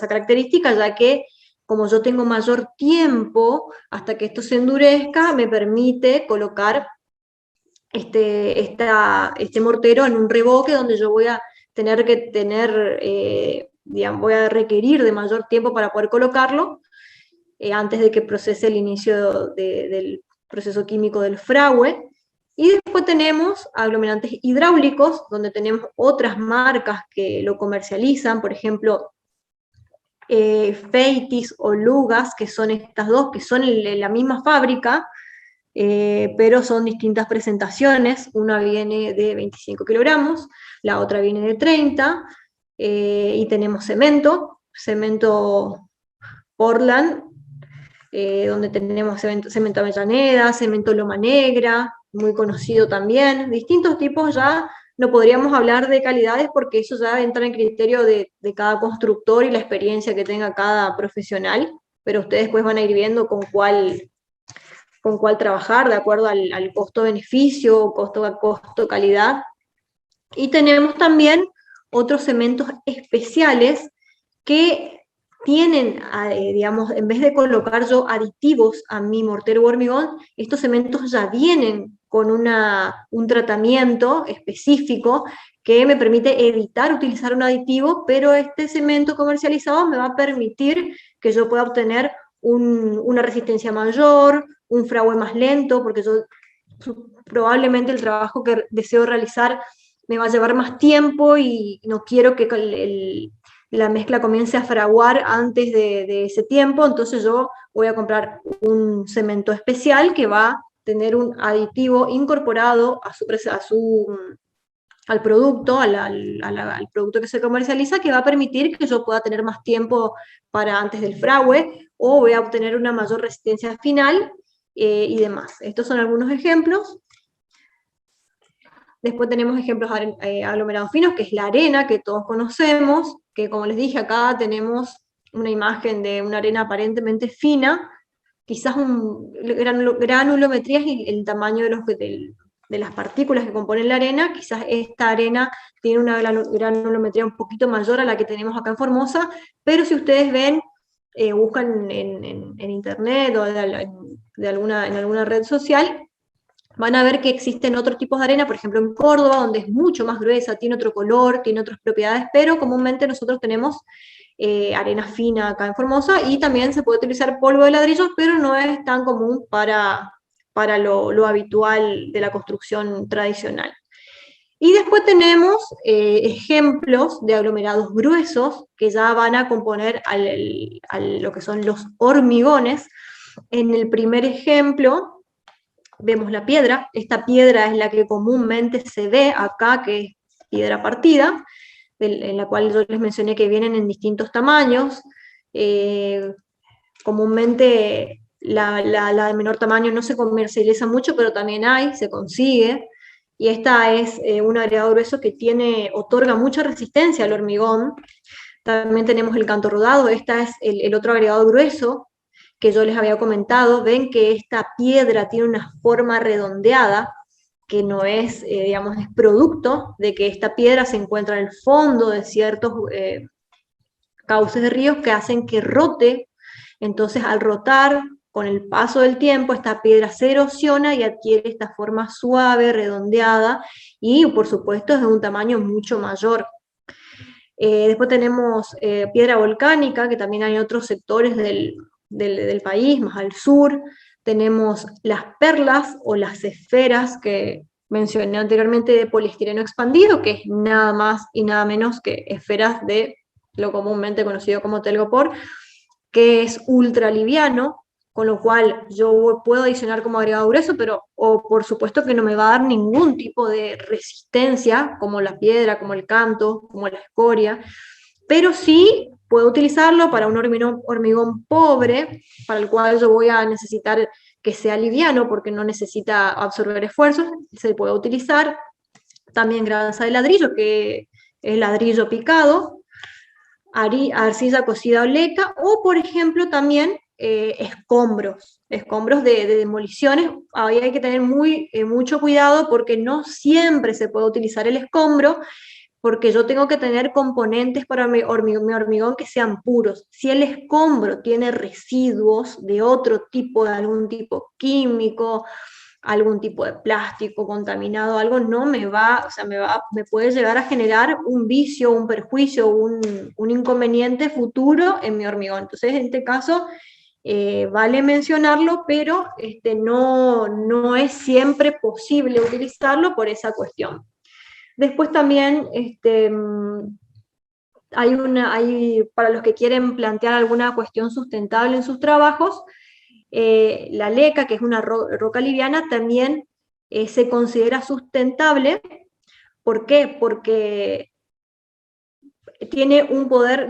característica, ya que como yo tengo mayor tiempo hasta que esto se endurezca, me permite colocar este mortero en un revoque donde yo voy a tener que digamos, voy a requerir de mayor tiempo para poder colocarlo, antes de que procese el inicio del proceso químico del fragüe. Y después tenemos aglomerantes hidráulicos, donde tenemos otras marcas que lo comercializan, por ejemplo, Feitis o Lugas, que son estas dos, que son la misma fábrica, pero son distintas presentaciones. Una viene de 25 kilogramos, la otra viene de 30, y tenemos cemento Portland, donde tenemos cemento Avellaneda, cemento Loma Negra, muy conocido también, distintos tipos. Ya no podríamos hablar de calidades porque eso ya entra en criterio de cada constructor y la experiencia que tenga cada profesional, pero ustedes pues van a ir viendo con cuál trabajar de acuerdo al costo-beneficio, costo-calidad. Y tenemos también otros cementos especiales que tienen, digamos, en vez de colocar yo aditivos a mi mortero o hormigón, estos cementos ya vienen con un tratamiento específico que me permite evitar utilizar un aditivo, pero este cemento comercializado me va a permitir que yo pueda obtener una resistencia mayor, un fragüe más lento, porque yo probablemente el trabajo que deseo realizar me va a llevar más tiempo y no quiero que la mezcla comience a fraguar antes de ese tiempo. Entonces yo voy a comprar un cemento especial que va a tener un aditivo incorporado al producto, al producto que se comercializa, que va a permitir que yo pueda tener más tiempo para antes del fragüe, o voy a obtener una mayor resistencia final, y demás. Estos son algunos ejemplos. Después tenemos ejemplos aglomerados finos, que es la arena, que todos conocemos, que como les dije, acá tenemos una imagen de una arena aparentemente fina, quizás granulometría es el tamaño de las partículas que componen la arena. Quizás esta arena tiene una granulometría un poquito mayor a la que tenemos acá en Formosa, pero si ustedes ven, buscan en internet o en alguna red social, van a ver que existen otros tipos de arena, por ejemplo en Córdoba, donde es mucho más gruesa, tiene otro color, tiene otras propiedades, pero comúnmente nosotros tenemos arena fina acá en Formosa, y también se puede utilizar polvo de ladrillo, pero no es tan común para lo habitual de la construcción tradicional. Y después tenemos ejemplos de aglomerados gruesos que ya van a componer lo que son los hormigones. En el primer ejemplo vemos la piedra. Esta piedra es la que comúnmente se ve acá, que es piedra partida, en la cual yo les mencioné que vienen en distintos tamaños. Comúnmente la de menor tamaño no se comercializa mucho, pero también hay, se consigue. Y esta es un agregado grueso que otorga mucha resistencia al hormigón. También tenemos el canto rodado, esta es el otro agregado grueso que yo les había comentado. Ven que esta piedra tiene una forma redondeada, que no es, digamos, es producto de que esta piedra se encuentra en el fondo de ciertos cauces de ríos que hacen que rote. Entonces, al rotar, con el paso del tiempo, esta piedra se erosiona y adquiere esta forma suave, redondeada, y por supuesto es de un tamaño mucho mayor. Después tenemos piedra volcánica, que también hay en otros sectores del país, más al sur. Tenemos las perlas o las esferas que mencioné anteriormente, de poliestireno expandido, que es nada más y nada menos que esferas de lo comúnmente conocido como telgopor, que es ultra liviano, con lo cual yo puedo adicionar como agregado grueso, pero por supuesto que no me va a dar ningún tipo de resistencia, como la piedra, como el canto, como la escoria, pero sí puedo utilizarlo para un hormigón pobre, para el cual yo voy a necesitar que sea liviano, porque no necesita absorber esfuerzos. Se puede utilizar también grasa de ladrillo, que es ladrillo picado, arcilla cocida o leca, o por ejemplo también escombros de demoliciones. Ahí hay que tener mucho cuidado, porque no siempre se puede utilizar el escombro, porque yo tengo que tener componentes para mi hormigón que sean puros. Si el escombro tiene residuos de otro tipo, de algún tipo químico, algún tipo de plástico contaminado, algo, no me va, o sea, me puede llegar a generar un vicio, un perjuicio, un inconveniente futuro en mi hormigón. Entonces, en este caso, vale mencionarlo, pero no es siempre posible utilizarlo por esa cuestión. Después también para los que quieren plantear alguna cuestión sustentable en sus trabajos, la leca, que es una roca liviana, también se considera sustentable. ¿Por qué? Porque tiene un poder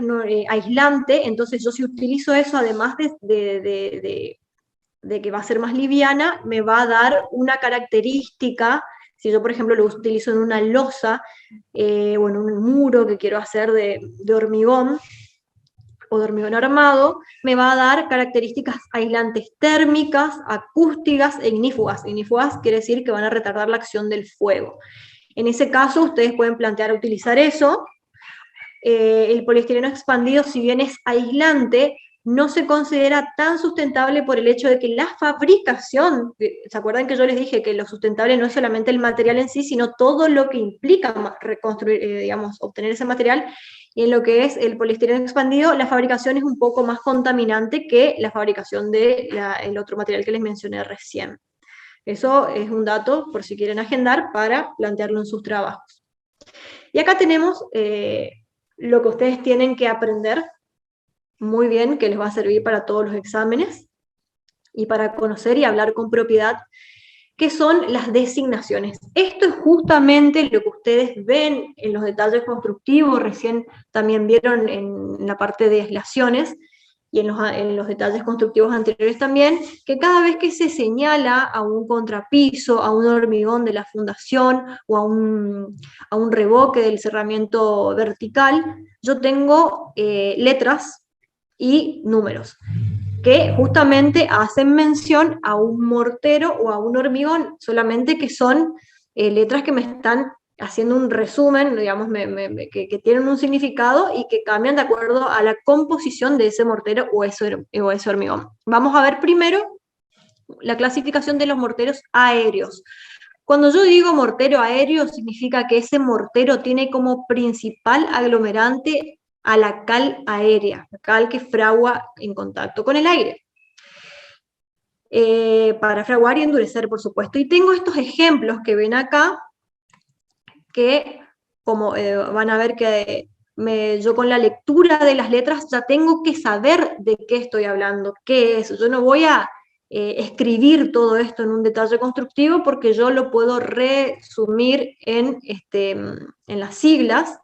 aislante. Entonces yo, si utilizo eso, además de que va a ser más liviana, me va a dar una característica. Si yo, por ejemplo, lo utilizo en una losa o en un muro que quiero hacer de hormigón, o de hormigón armado, me va a dar características aislantes térmicas, acústicas e ignífugas. Ignífugas quiere decir que van a retardar la acción del fuego. En ese caso, ustedes pueden plantear utilizar eso. El poliestireno expandido, si bien es aislante, no se considera tan sustentable por el hecho de que la fabricación, ¿se acuerdan que yo les dije que lo sustentable no es solamente el material en sí, sino todo lo que implica reconstruir, digamos, obtener ese material? Y en lo que es el poliestireno expandido, la fabricación es un poco más contaminante que la fabricación del otro material que les mencioné recién. Eso es un dato, por si quieren agendar, para plantearlo en sus trabajos. Y acá tenemos lo que ustedes tienen que aprender muy bien, que les va a servir para todos los exámenes y para conocer y hablar con propiedad, que son las designaciones. Esto es justamente lo que ustedes ven en los detalles constructivos. Recién también vieron en la parte de aislaciones, y en los detalles constructivos anteriores también, que cada vez que se señala a un contrapiso, a un hormigón de la fundación o a un revoque del cerramiento vertical, yo tengo letras y números que justamente hacen mención a un mortero o a un hormigón, solamente que son letras que me están haciendo un resumen, digamos, que tienen un significado y que cambian de acuerdo a la composición de ese mortero o ese hormigón. Vamos a ver primero la clasificación de los morteros aéreos. Cuando yo digo mortero aéreo, significa que ese mortero tiene como principal aglomerante a la cal aérea, la cal que fragua en contacto con el aire. Para fraguar y endurecer, por supuesto. Y tengo estos ejemplos que ven acá, que como van a ver que yo con la lectura de las letras ya tengo que saber de qué estoy hablando, qué es. Yo no voy a escribir todo esto en un detalle constructivo, porque yo lo puedo resumir en las siglas.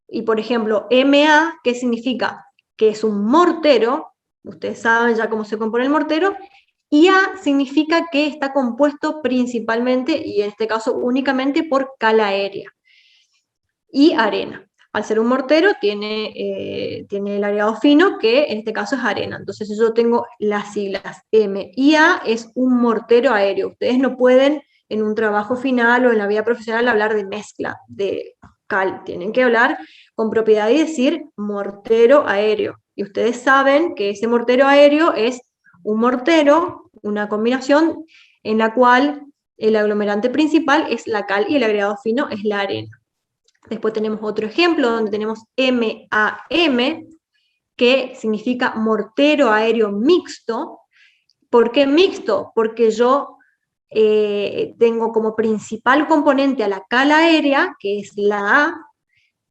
Y por ejemplo, MA, ¿qué significa? que es un mortero, ustedes saben ya cómo se compone el mortero, y A significa que está compuesto principalmente, y en este caso únicamente, por cal aérea y arena. Al ser un mortero tiene el agregado fino, que en este caso es arena. Entonces yo tengo las siglas M y A, es un mortero aéreo. Ustedes no pueden en un trabajo final o en la vida profesional hablar de mezcla de cal. Tienen que hablar con propiedad y decir mortero aéreo. Y ustedes saben que ese mortero aéreo es un mortero, una combinación en la cual el aglomerante principal es la cal y el agregado fino es la arena. Después tenemos otro ejemplo donde tenemos MAM, que significa mortero aéreo mixto. ¿Por qué mixto? Porque yo tengo como principal componente a la cal aérea, que es la A,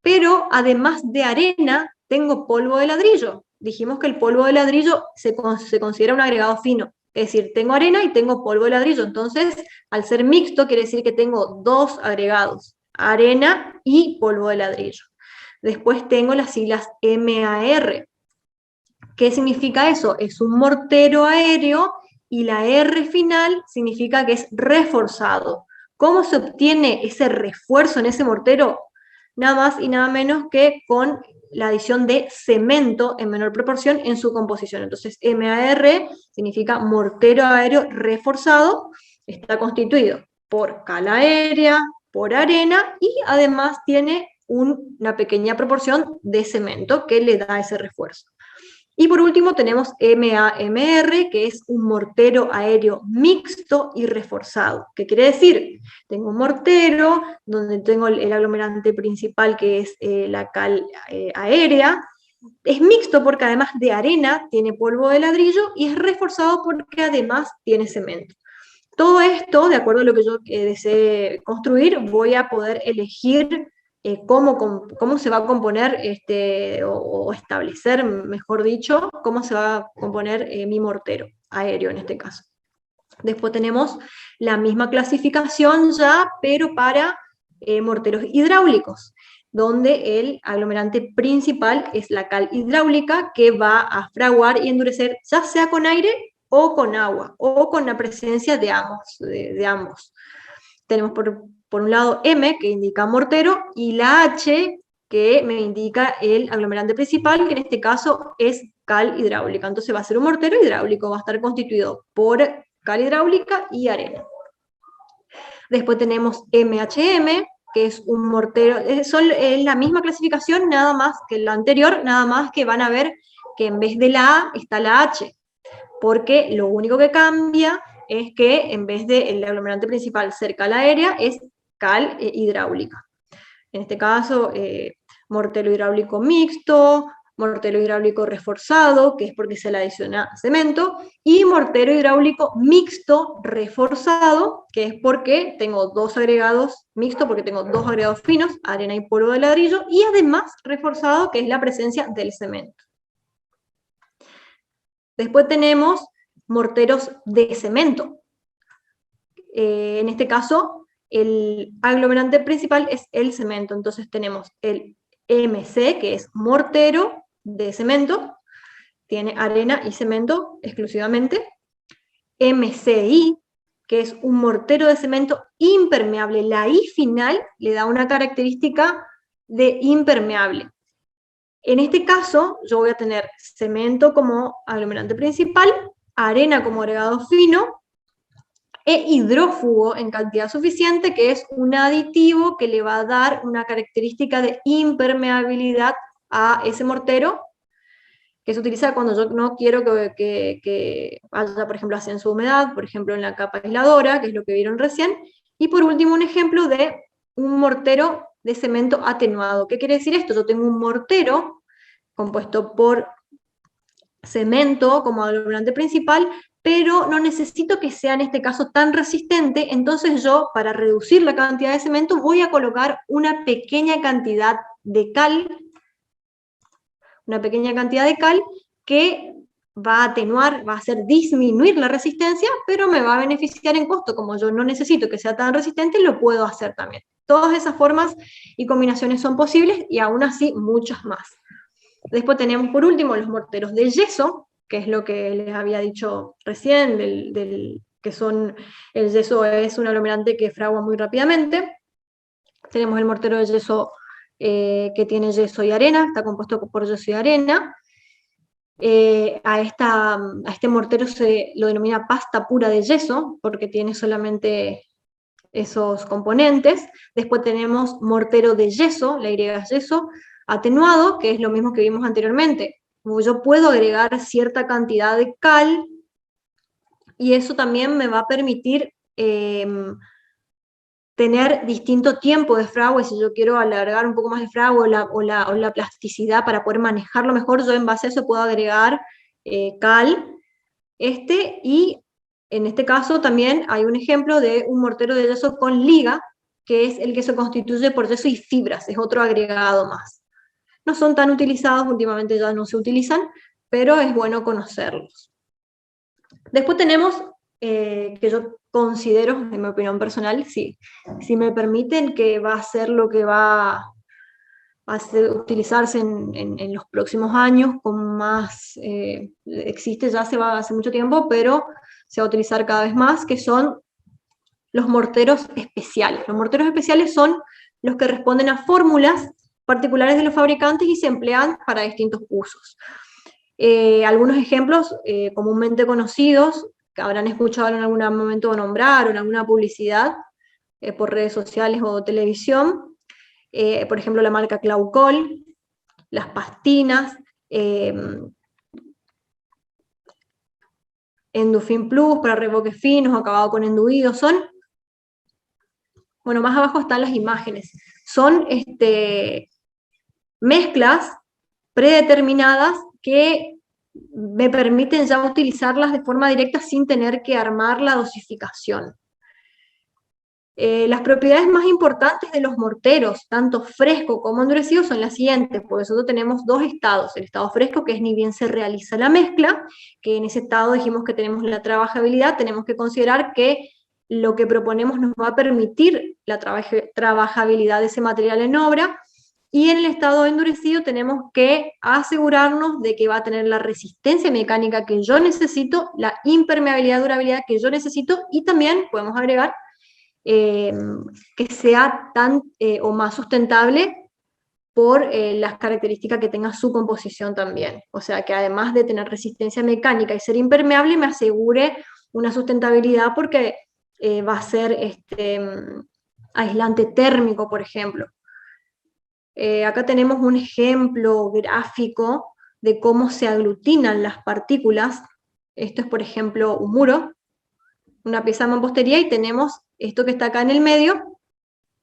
pero además de arena tengo polvo de ladrillo. Dijimos que el polvo de ladrillo se considera un agregado fino, es decir, tengo arena y tengo polvo de ladrillo. Entonces, al ser mixto quiere decir que tengo dos agregados, arena y polvo de ladrillo. Después tengo las siglas MAR. ¿Qué significa eso? Es un mortero aéreo y la R final significa que es reforzado. ¿Cómo se obtiene ese refuerzo en ese mortero? Nada más y nada menos que con la adición de cemento en menor proporción en su composición. Entonces, MAR significa mortero aéreo reforzado, está constituido por cal aérea, por arena y además tiene una pequeña proporción de cemento que le da ese refuerzo. Y por último tenemos MAMR, que es un mortero aéreo mixto y reforzado. ¿Qué quiere decir? Tengo un mortero donde tengo el aglomerante principal, que es la cal aérea. Es mixto porque además de arena tiene polvo de ladrillo y es reforzado porque además tiene cemento. Todo esto, de acuerdo a lo que yo desee construir, voy a poder elegir cómo se va a componer, o establecer, mejor dicho, cómo se va a componer mi mortero aéreo en este caso. Después tenemos la misma clasificación ya, pero para morteros hidráulicos, donde el aglomerante principal es la cal hidráulica, que va a fraguar y endurecer ya sea con aire o con agua, o con la presencia de ambos. Tenemos por un lado M, que indica mortero, y la H, que me indica el aglomerante principal, que en este caso es cal hidráulica. Entonces va a ser un mortero hidráulico, va a estar constituido por cal hidráulica y arena. Después tenemos MHM, que es un mortero, es la misma clasificación, nada más que la anterior, nada más que van a ver que en vez de la A está la H, porque lo único que cambia es que en vez del aglomerante principal ser cal aérea, es cal hidráulica. En este caso, mortero hidráulico mixto, mortero hidráulico reforzado, que es porque se le adiciona cemento, y mortero hidráulico mixto reforzado, que es porque tengo dos agregados, mixto porque tengo dos agregados finos, arena y polvo de ladrillo, y además reforzado, que es la presencia del cemento. Después tenemos morteros de cemento. En este caso, el aglomerante principal es el cemento. Entonces tenemos el MC, que es mortero de cemento, tiene arena y cemento exclusivamente. MCI, que es un mortero de cemento impermeable. La I final le da una característica de impermeable. En este caso, yo voy a tener cemento como aglomerante principal, arena como agregado fino, e hidrófugo en cantidad suficiente, que es un aditivo que le va a dar una característica de impermeabilidad a ese mortero, que se utiliza cuando yo no quiero que haya, por ejemplo, ascenso de humedad, por ejemplo, en la capa aisladora, que es lo que vieron recién. Y por último, un ejemplo de un mortero de cemento atenuado. ¿Qué quiere decir esto? Yo tengo un mortero compuesto por cemento como aglomerante principal, pero no necesito que sea en este caso tan resistente, entonces yo, para reducir la cantidad de cemento, voy a colocar una pequeña cantidad de cal, que va a atenuar, va a hacer disminuir la resistencia, pero me va a beneficiar en costo. Como yo no necesito que sea tan resistente, lo puedo hacer también. Todas esas formas y combinaciones son posibles, y aún así muchas más. Después tenemos por último los morteros de yeso, que es lo que les había dicho recién, que son, el yeso es un aglomerante que fragua muy rápidamente. Tenemos el mortero de yeso que tiene yeso y arena, está compuesto por yeso y arena. A este mortero se lo denomina pasta pura de yeso, porque tiene solamente esos componentes. Después tenemos mortero de yeso, la Y es yeso, atenuado, que es lo mismo que vimos anteriormente. Yo puedo agregar cierta cantidad de cal, y eso también me va a permitir tener distinto tiempo de fragua. Si yo quiero alargar un poco más de fragua o la plasticidad para poder manejarlo mejor, yo en base a eso puedo agregar cal. Y en este caso también hay un ejemplo de un mortero de yeso con liga, que es el que se constituye por yeso y fibras, es otro agregado más. No son tan utilizados, últimamente ya no se utilizan, pero es bueno conocerlos. Después tenemos, que yo considero, en mi opinión personal, si me permiten, que va a ser lo que va a utilizarse en los próximos años con más, existe ya hace mucho tiempo, pero se va a utilizar cada vez más, que son los morteros especiales. Los morteros especiales son los que responden a fórmulas particulares de los fabricantes y se emplean para distintos usos. Algunos ejemplos comúnmente conocidos, que habrán escuchado en algún momento nombrar o en alguna publicidad por redes sociales o televisión, por ejemplo la marca Claucol, las pastinas, Endufin Plus para revoques finos, acabado con enduido, son, bueno, más abajo están las imágenes, son mezclas predeterminadas que me permiten ya utilizarlas de forma directa sin tener que armar la dosificación. Las propiedades más importantes de los morteros, tanto fresco como endurecido, son las siguientes. Por eso tenemos dos estados. El estado fresco, que es ni bien se realiza la mezcla, que en ese estado dijimos que tenemos la trabajabilidad, tenemos que considerar que lo que proponemos nos va a permitir la trabajabilidad de ese material en obra, y en el estado endurecido tenemos que asegurarnos de que va a tener la resistencia mecánica que yo necesito, la impermeabilidad, durabilidad que yo necesito, y también podemos agregar que sea tan o más sustentable por las características que tenga su composición también. O sea, que además de tener resistencia mecánica y ser impermeable, me asegure una sustentabilidad porque va a ser aislante térmico, por ejemplo. Acá tenemos un ejemplo gráfico de cómo se aglutinan las partículas. Esto es, por ejemplo, un muro, una pieza de mampostería, y tenemos esto que está acá en el medio,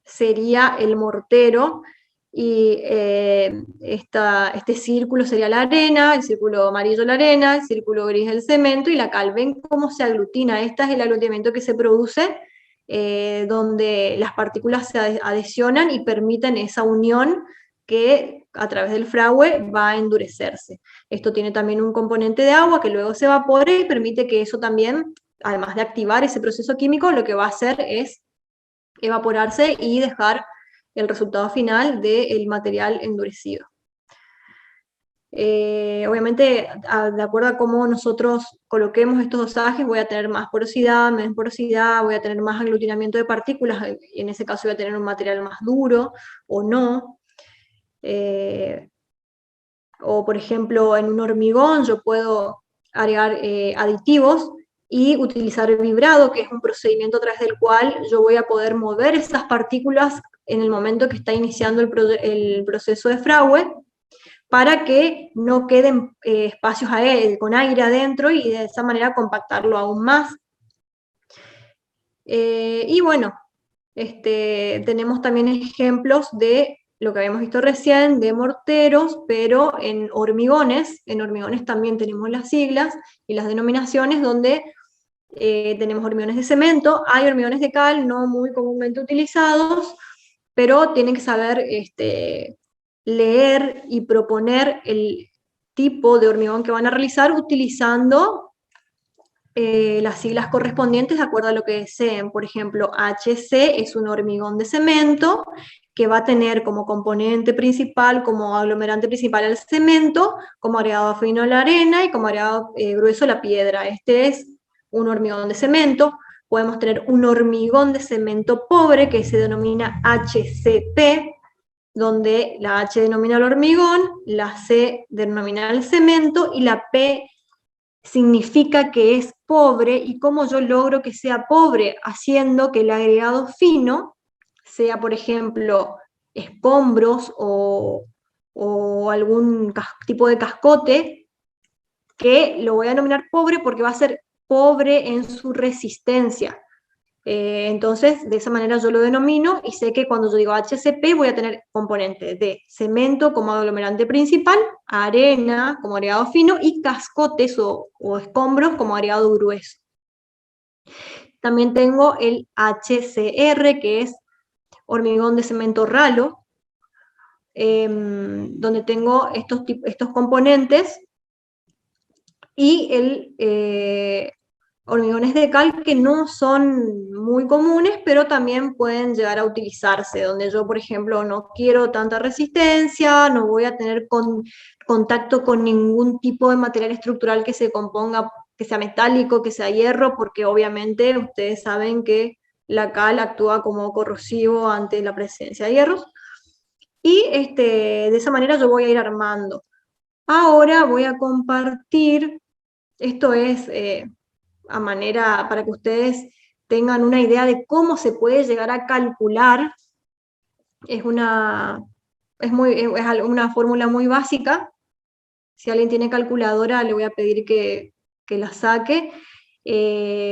sería el mortero, y este círculo sería la arena, el círculo amarillo la arena, el círculo gris el cemento, y la cal. ¿Ven cómo se aglutina? Este es el aglutinamiento que se produce, donde las partículas se adhesionan y permiten esa unión que a través del fragüe va a endurecerse. Esto tiene también un componente de agua que luego se evapora y permite que eso también, además de activar ese proceso químico, lo que va a hacer es evaporarse y dejar el resultado final del material endurecido. Obviamente, de acuerdo a cómo nosotros coloquemos estos dosajes, voy a tener más porosidad, menos porosidad, voy a tener más aglutinamiento de partículas, en ese caso voy a tener un material más duro o no. O por ejemplo, en un hormigón yo puedo agregar aditivos y utilizar vibrado, que es un procedimiento a través del cual yo voy a poder mover esas partículas en el momento que está iniciando el proceso de fragüe, para que no queden espacios con aire adentro, y de esa manera compactarlo aún más. Y bueno, tenemos también ejemplos de lo que habíamos visto recién, de morteros, pero en hormigones. En hormigones también tenemos las siglas y las denominaciones, donde tenemos hormigones de cemento, hay hormigones de cal, no muy comúnmente utilizados, pero tienen que saber leer y proponer el tipo de hormigón que van a realizar utilizando las siglas correspondientes de acuerdo a lo que deseen. Por ejemplo, HC es un hormigón de cemento que va a tener como componente principal, como aglomerante principal el cemento, como agregado fino la arena y como agregado grueso la piedra. Este es un hormigón de cemento. Podemos tener un hormigón de cemento pobre que se denomina HCP, donde la H denomina el hormigón, la C denomina el cemento y la P significa que es pobre. ¿Y cómo yo logro que sea pobre? Haciendo que el agregado fino sea, por ejemplo, escombros o algún tipo de cascote, que lo voy a denominar pobre porque va a ser pobre en su resistencia. Entonces, de esa manera yo lo denomino y sé que cuando yo digo HCP voy a tener componentes de cemento como aglomerante principal, arena como agregado fino y cascotes o escombros como agregado grueso. También tengo el HCR, que es hormigón de cemento ralo, donde tengo estos componentes, y el hormigones de cal que no son muy comunes, pero también pueden llegar a utilizarse, donde yo, por ejemplo, no quiero tanta resistencia, no voy a tener contacto con ningún tipo de material estructural que se componga, que sea metálico, que sea hierro, porque obviamente ustedes saben que la cal actúa como corrosivo ante la presencia de hierros, y de esa manera yo voy a ir armando. Ahora voy a compartir, esto es a manera para que ustedes tengan una idea de cómo se puede llegar a calcular. Es una fórmula muy básica. Si alguien tiene calculadora, le voy a pedir que la saque.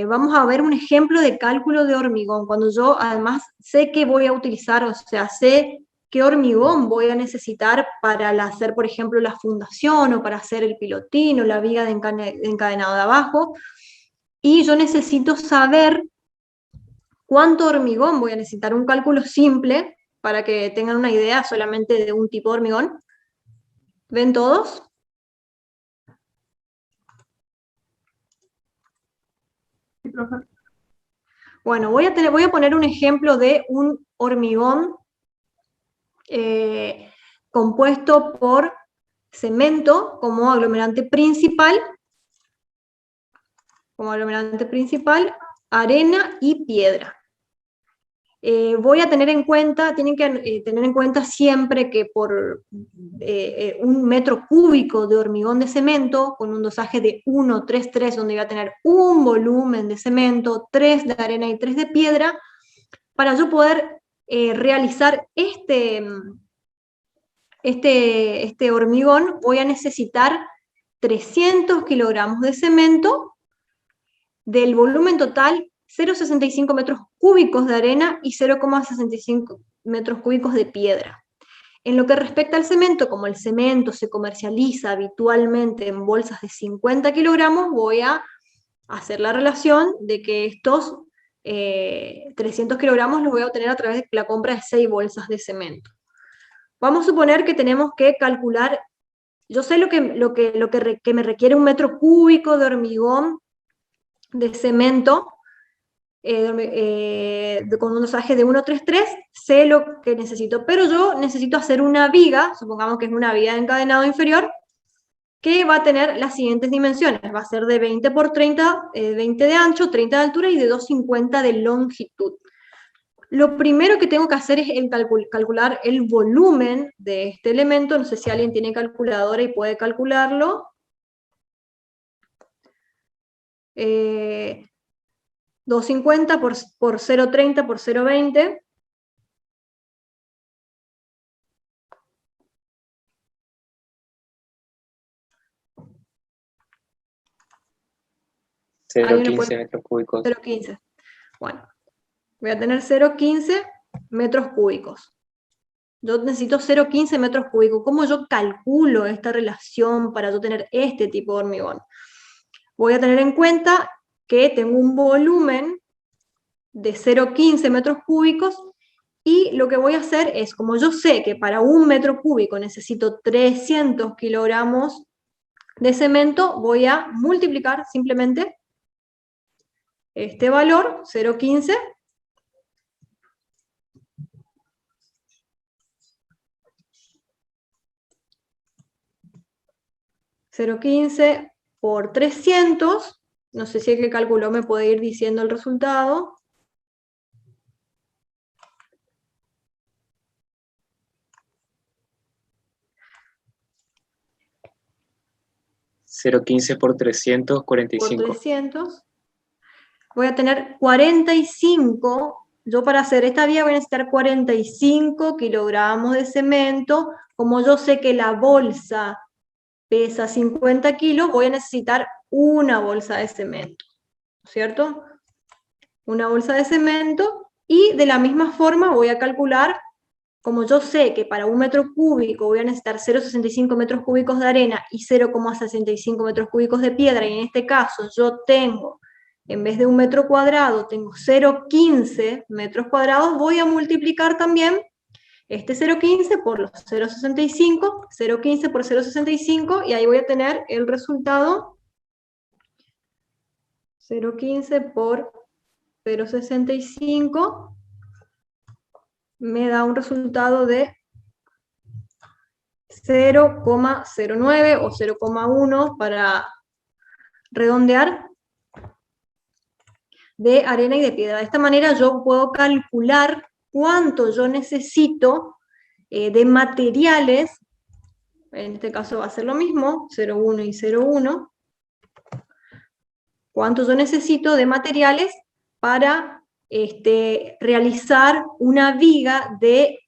Vamos a ver un ejemplo de cálculo de hormigón. Cuando yo además sé que voy a utilizar, o sea, sé qué hormigón voy a necesitar para hacer, por ejemplo, la fundación o para hacer el pilotín o la viga de encadenado de abajo. Y yo necesito saber cuánto hormigón voy a necesitar, un cálculo simple para que tengan una idea solamente de un tipo de hormigón. ¿Ven todos? Bueno, voy a poner un ejemplo de un hormigón compuesto por cemento como aglomerante principal, arena y piedra. Voy a tener en cuenta, tienen que tener en cuenta siempre que por un metro cúbico de hormigón de cemento, con un dosaje de 1,33, donde voy a tener un volumen de cemento, 3 de arena y 3 de piedra, para yo poder realizar este hormigón, voy a necesitar 300 kilogramos de cemento, del volumen total 0,65 metros cúbicos de arena y 0,65 metros cúbicos de piedra. En lo que respecta al cemento, como el cemento se comercializa habitualmente en bolsas de 50 kilogramos, voy a hacer la relación de que estos 300 kilogramos los voy a obtener a través de la compra de 6 bolsas de cemento. Vamos a suponer que tenemos que calcular, yo sé que me requiere un metro cúbico de hormigón de cemento, con un dosaje de 1,33, sé lo que necesito, pero yo necesito hacer una viga, supongamos que es una viga de encadenado inferior, que va a tener las siguientes dimensiones, va a ser de 20 por 30, 20 de ancho, 30 de altura y de 2,50 de longitud. Lo primero que tengo que hacer es calcular el volumen de este elemento. No sé si alguien tiene calculadora y puede calcularlo. 2,50 por 0,30 por 0,20. ¿0,15 metros cúbicos? 0,15. Bueno, voy a tener 0,15 metros cúbicos. Yo necesito 0,15 metros cúbicos. ¿Cómo yo calculo esta relación para yo tener este tipo de hormigón? Voy a tener en cuenta que tengo un volumen de 0,15 metros cúbicos, y lo que voy a hacer es, como yo sé que para un metro cúbico necesito 300 kilogramos de cemento, voy a multiplicar simplemente este valor, 0,15, por 300, no sé si el que calculó me puede ir diciendo el resultado. $0,15 por 345. Por 300. Voy a tener 45, yo para hacer esta vía voy a necesitar 45 kilogramos de cemento. Como yo sé que la bolsa pesa 50 kilos, voy a necesitar una bolsa de cemento, ¿cierto? Una bolsa de cemento, y de la misma forma voy a calcular, como yo sé que para un metro cúbico voy a necesitar 0,65 metros cúbicos de arena y 0,65 metros cúbicos de piedra, y en este caso yo tengo, en vez de un metro cuadrado, tengo 0,15 metros cuadrados, voy a multiplicar también este 0,15 por los 0,65, 0,15 por 0,65, y ahí voy a tener el resultado, 0,15 por 0,65, me da un resultado de 0,09 o 0,1 para redondear, de arena y de piedra. De esta manera yo puedo calcular cuánto yo necesito de materiales, en este caso va a ser lo mismo, 0,1 y 0,1, cuánto yo necesito de materiales para realizar una viga de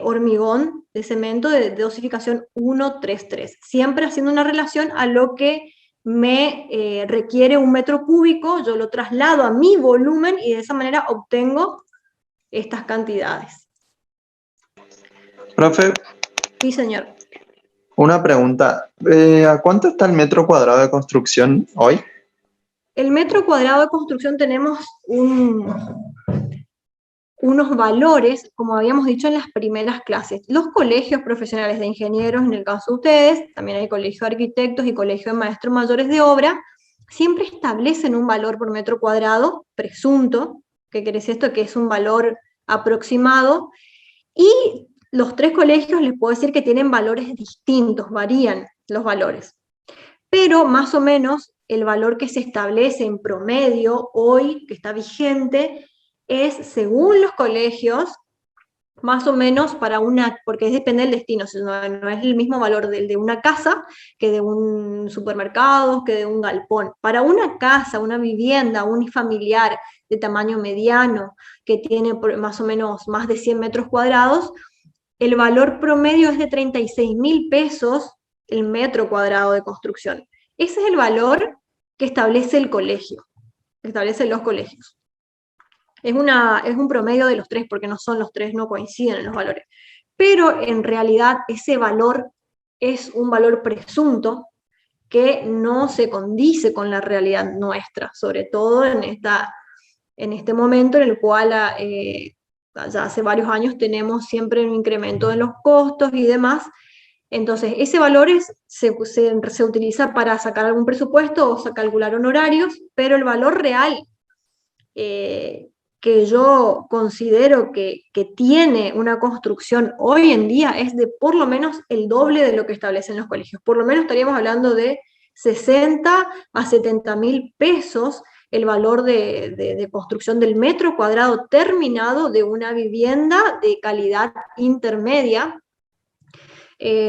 hormigón de cemento de dosificación 1,33, siempre haciendo una relación a lo que me requiere un metro cúbico, yo lo traslado a mi volumen y de esa manera obtengo estas cantidades. Profe, Sí, señor. una pregunta. ¿A cuánto está el metro cuadrado de construcción hoy? El metro cuadrado de construcción tenemos unos valores, como habíamos dicho en las primeras clases. Los colegios profesionales de ingenieros, en el caso de ustedes, también hay colegio de arquitectos y colegio de maestros mayores de obra, siempre establecen un valor por metro cuadrado presunto. ¿Qué quiere decir esto? Que es un valor aproximado, y los tres colegios les puedo decir que tienen valores distintos, varían los valores. Pero más o menos el valor que se establece en promedio hoy, que está vigente, es, según los colegios, más o menos para una, porque depende del destino, no es el mismo valor del de una casa que de un supermercado, que de un galpón. Para una casa, una vivienda unifamiliar de tamaño mediano, que tiene más o menos más de 100 metros cuadrados, el valor promedio es de 36.000 pesos el metro cuadrado de construcción. Ese es el valor que establece el colegio, que establecen los colegios. Es un promedio de los tres, porque no son los tres, no coinciden en los valores. Pero en realidad ese valor es un valor presunto que no se condice con la realidad nuestra, sobre todo en este momento en el cual ya hace varios años tenemos siempre un incremento en los costos y demás. Entonces, ese valor se utiliza para sacar algún presupuesto o calcular honorarios, pero el valor real que yo considero que tiene una construcción hoy en día es de por lo menos el doble de lo que establecen los colegios. Por lo menos estaríamos hablando de 60 a 70.000 pesos el valor de construcción del metro cuadrado terminado de una vivienda de calidad intermedia.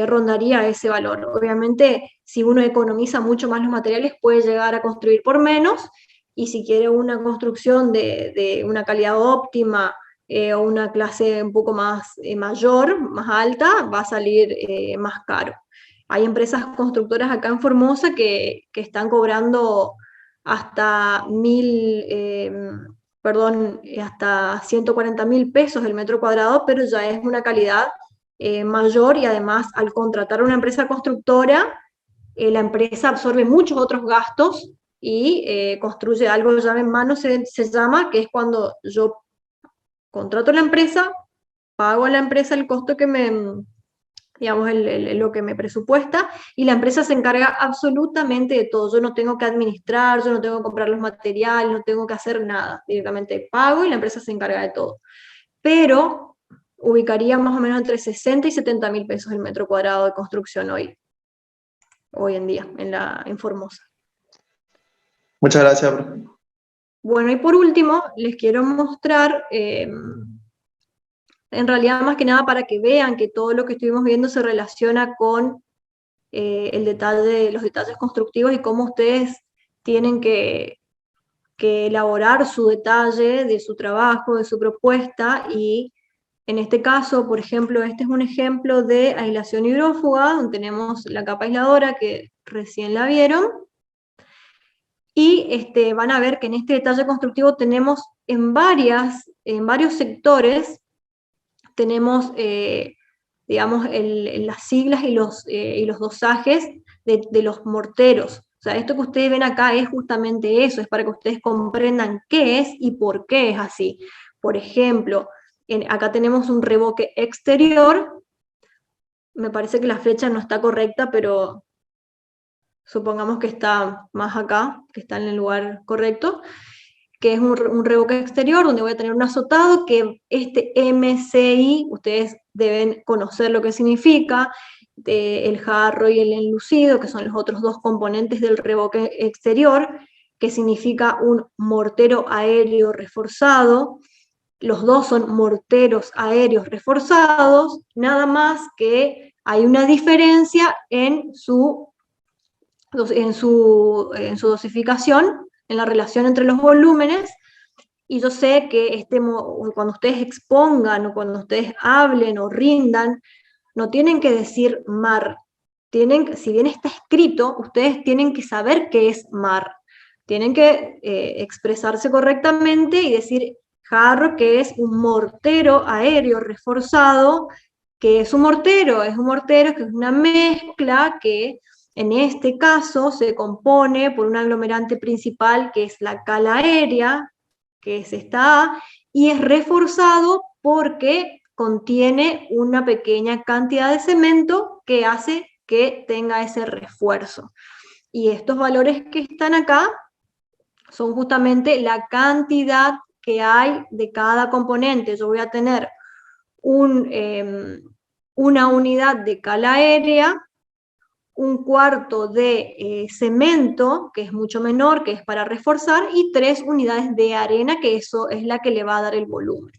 Rondaría ese valor. Obviamente, si uno economiza mucho más los materiales, puede llegar a construir por menos, y si quiere una construcción de una calidad óptima o una clase un poco más mayor, más alta, va a salir más caro. Hay empresas constructoras acá en Formosa que están cobrando hasta hasta 140.000 pesos el metro cuadrado, pero ya es una calidad mayor, y además al contratar a una empresa constructora, la empresa absorbe muchos otros gastos y construye algo llave en mano, se llama, que es cuando yo contrato a la empresa, pago a la empresa el costo que me digamos, lo que me presupuesta, y la empresa se encarga absolutamente de todo. Yo no tengo que administrar, yo no tengo que comprar los materiales, no tengo que hacer nada. Directamente pago y la empresa se encarga de todo. Pero ubicaría más o menos entre 60 y 70 mil pesos el metro cuadrado de construcción hoy en día, en Formosa. Muchas gracias, profe. Bueno, y por último, les quiero mostrar, en realidad más que nada para que vean que todo lo que estuvimos viendo se relaciona con los detalles constructivos y cómo ustedes tienen que elaborar su detalle de su trabajo, de su propuesta, y en este caso, por ejemplo, este es un ejemplo de aislación hidrófuga, donde tenemos la capa aisladora que recién la vieron, y van a ver que en este detalle constructivo tenemos en varios sectores, tenemos, digamos, las siglas y los dosajes de los morteros. O sea, esto que ustedes ven acá es justamente eso, es para que ustedes comprendan qué es y por qué es así. Por ejemplo, acá tenemos un revoque exterior, me parece que la flecha no está correcta, pero supongamos que está más acá, que está en el lugar correcto, que es un revoque exterior donde voy a tener un azotado, que este MCI, ustedes deben conocer lo que significa, el jarro y el enlucido, que son los otros dos componentes del revoque exterior, que significa un mortero aéreo reforzado. Los dos son morteros aéreos reforzados, nada más que hay una diferencia en su dosificación, en la relación entre los volúmenes, y yo sé que cuando ustedes expongan o cuando ustedes hablen o rindan, no tienen que decir mar, si bien está escrito, ustedes tienen que saber qué es mar, tienen que expresarse correctamente y decir jarro, que es un mortero aéreo reforzado, que es un mortero, que es una mezcla que en este caso se compone por un aglomerante principal que es la cala aérea, que es esta A, y es reforzado porque contiene una pequeña cantidad de cemento que hace que tenga ese refuerzo. Y estos valores que están acá son justamente la cantidad que hay de cada componente. Yo voy a tener una unidad de cala aérea, un cuarto de cemento, que es mucho menor, que es para reforzar, y 3 unidades de arena, que eso es la que le va a dar el volumen.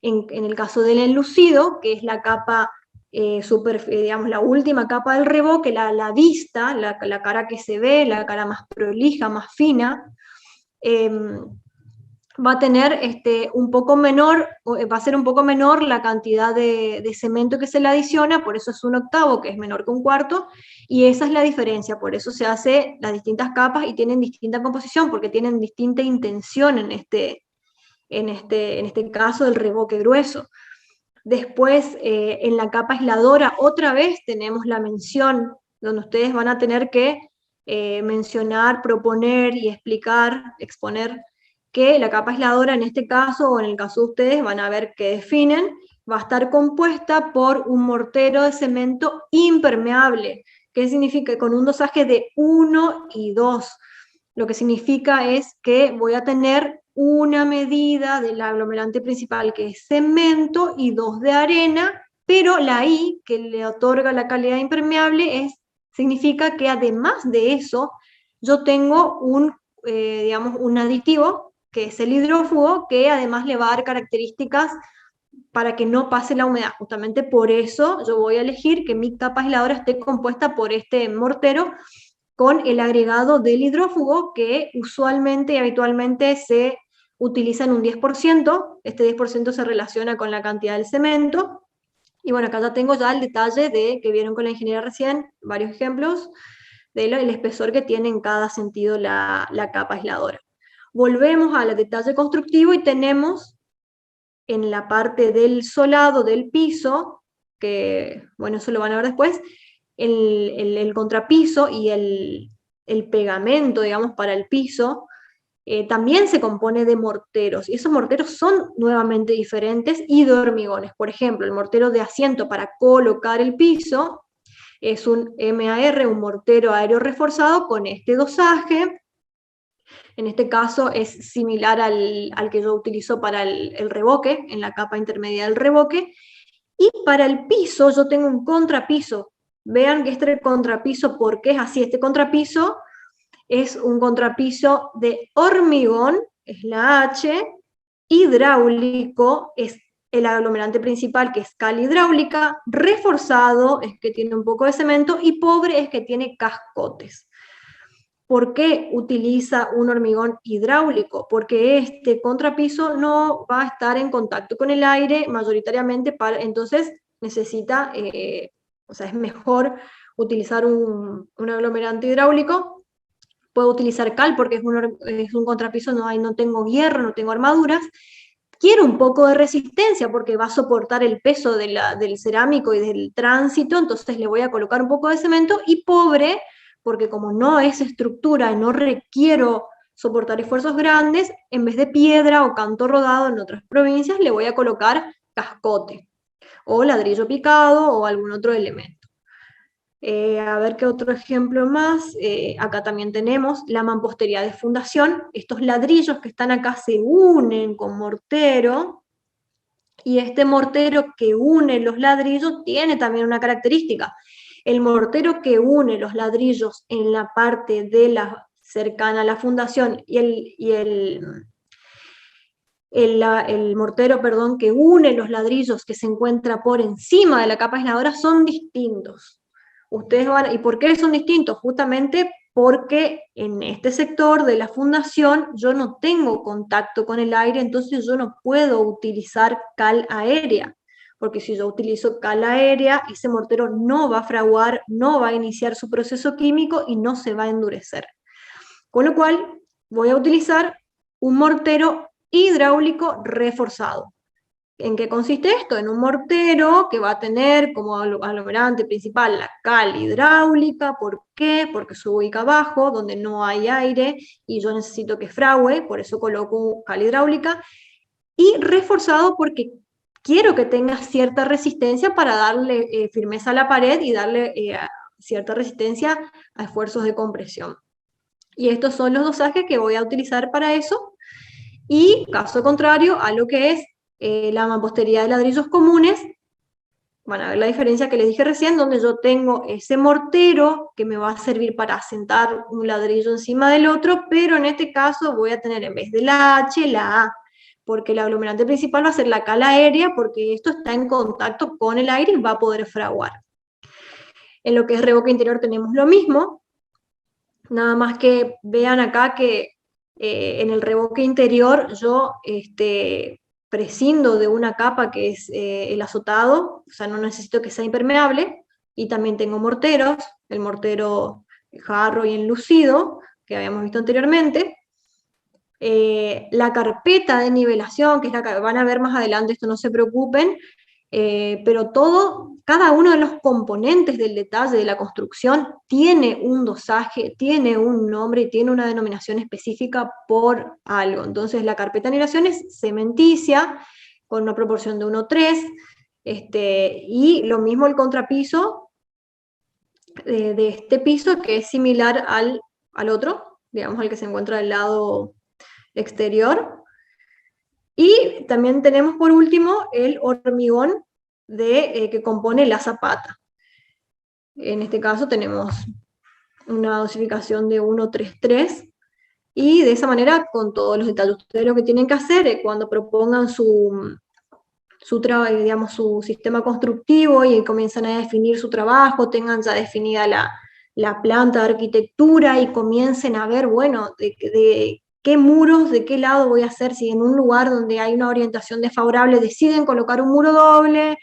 En el caso del enlucido, que es la capa, digamos, la última capa del revoque, la vista, la cara que se ve, la cara más prolija, más fina, va a tener un poco menor, va a ser un poco menor la cantidad de cemento que se le adiciona, por eso es un octavo, que es menor que un cuarto, y esa es la diferencia, por eso se hace las distintas capas y tienen distinta composición, porque tienen distinta intención en este caso del revoque grueso. Después, en la capa aisladora, otra vez tenemos la mención, donde ustedes van a tener que mencionar, proponer y exponer que la capa aisladora en este caso, o en el caso de ustedes, van a ver que definen, va a estar compuesta por un mortero de cemento impermeable. ¿Qué significa? Con un dosaje de 1 y 2. Lo que significa es que voy a tener una medida del aglomerante principal que es cemento y 2 de arena, pero la I que le otorga la calidad impermeable significa que además de eso, yo tengo digamos, un aditivo, que es el hidrófugo, que además le va a dar características para que no pase la humedad. Justamente por eso yo voy a elegir que mi capa aisladora esté compuesta por este mortero con el agregado del hidrófugo, que usualmente y habitualmente se utiliza en un 10%, este 10% se relaciona con la cantidad del cemento, y bueno, acá ya tengo ya el detalle que vieron con la ingeniera recién, varios ejemplos del espesor que tiene en cada sentido la capa aisladora. Volvemos al detalle constructivo y tenemos en la parte del solado del piso, que bueno, eso lo van a ver después, el contrapiso y el pegamento, digamos, para el piso, también se compone de morteros, y esos morteros son nuevamente diferentes, y de hormigones. Por ejemplo, el mortero de asiento para colocar el piso es un MAR, un mortero aéreo reforzado con este dosaje. En este caso es similar al que yo utilizo para el revoque, en la capa intermedia del revoque. Y para el piso yo tengo un contrapiso. Vean que este contrapiso, ¿por qué es así? Este contrapiso es un contrapiso de hormigón, es la H, hidráulico, es el aglomerante principal, que es cal hidráulica, reforzado, es que tiene un poco de cemento, y pobre es que tiene cascotes. ¿Por qué utiliza un hormigón hidráulico? Porque este contrapiso no va a estar en contacto con el aire mayoritariamente, entonces necesita, o sea, es mejor utilizar un aglomerante hidráulico. Puedo utilizar cal porque es un contrapiso, no tengo hierro, no tengo armaduras. Quiero un poco de resistencia porque va a soportar el peso del cerámico y del tránsito, entonces le voy a colocar un poco de cemento. Y pobre, porque como no es estructura y no requiero soportar esfuerzos grandes, en vez de piedra o canto rodado en otras provincias, le voy a colocar cascote, o ladrillo picado, o algún otro elemento. A ver qué otro ejemplo más. Acá también tenemos la mampostería de fundación. Estos ladrillos que están acá se unen con mortero, y este mortero que une los ladrillos tiene también una característica. El mortero que une los ladrillos en la parte de cercana a la fundación y el mortero, perdón, que une los ladrillos que se encuentra por encima de la capa aisladora son distintos. ¿Y por qué son distintos? Justamente porque en este sector de la fundación yo no tengo contacto con el aire, entonces yo no puedo utilizar cal aérea, porque si yo utilizo cal aérea, ese mortero no va a fraguar, no va a iniciar su proceso químico y no se va a endurecer. Con lo cual voy a utilizar un mortero hidráulico reforzado. ¿En qué consiste esto? En un mortero que va a tener como aglomerante principal la cal hidráulica. ¿Por qué? Porque se ubica abajo, donde no hay aire, y yo necesito que frague, por eso coloco cal hidráulica. Y reforzado porque quiero que tenga cierta resistencia para darle firmeza a la pared y darle cierta resistencia a esfuerzos de compresión. Y estos son los dosajes que voy a utilizar para eso. Y caso contrario a lo que es la mampostería de ladrillos comunes, van a ver la diferencia que les dije recién, donde yo tengo ese mortero que me va a servir para asentar un ladrillo encima del otro, pero en este caso voy a tener en vez de la H, la A, porque el aglomerante principal va a ser la cal aérea, porque esto está en contacto con el aire y va a poder fraguar. En lo que es revoque interior tenemos lo mismo, nada más que vean acá que en el revoque interior yo prescindo de una capa que es el azotado, o sea, no necesito que sea impermeable, y también tengo morteros, el mortero jarro y enlucido, que habíamos visto anteriormente. La carpeta de nivelación, que es la que van a ver más adelante, esto no se preocupen, pero cada uno de los componentes del detalle de la construcción tiene un dosaje, tiene un nombre y tiene una denominación específica por algo. Entonces la carpeta de nivelación es cementicia, con una proporción de 1:3, y lo mismo el contrapiso de este piso, que es similar al otro, digamos al que se encuentra del lado exterior. Y también tenemos por último el hormigón que compone la zapata. En este caso tenemos una dosificación de 1:3:3, y de esa manera con todos los detalles. Ustedes lo que tienen que hacer es cuando propongan su sistema constructivo y comienzan a definir su trabajo, tengan ya definida la planta de arquitectura y comiencen a ver, bueno, de qué muros, de qué lado voy a hacer. Si en un lugar donde hay una orientación desfavorable deciden colocar un muro doble,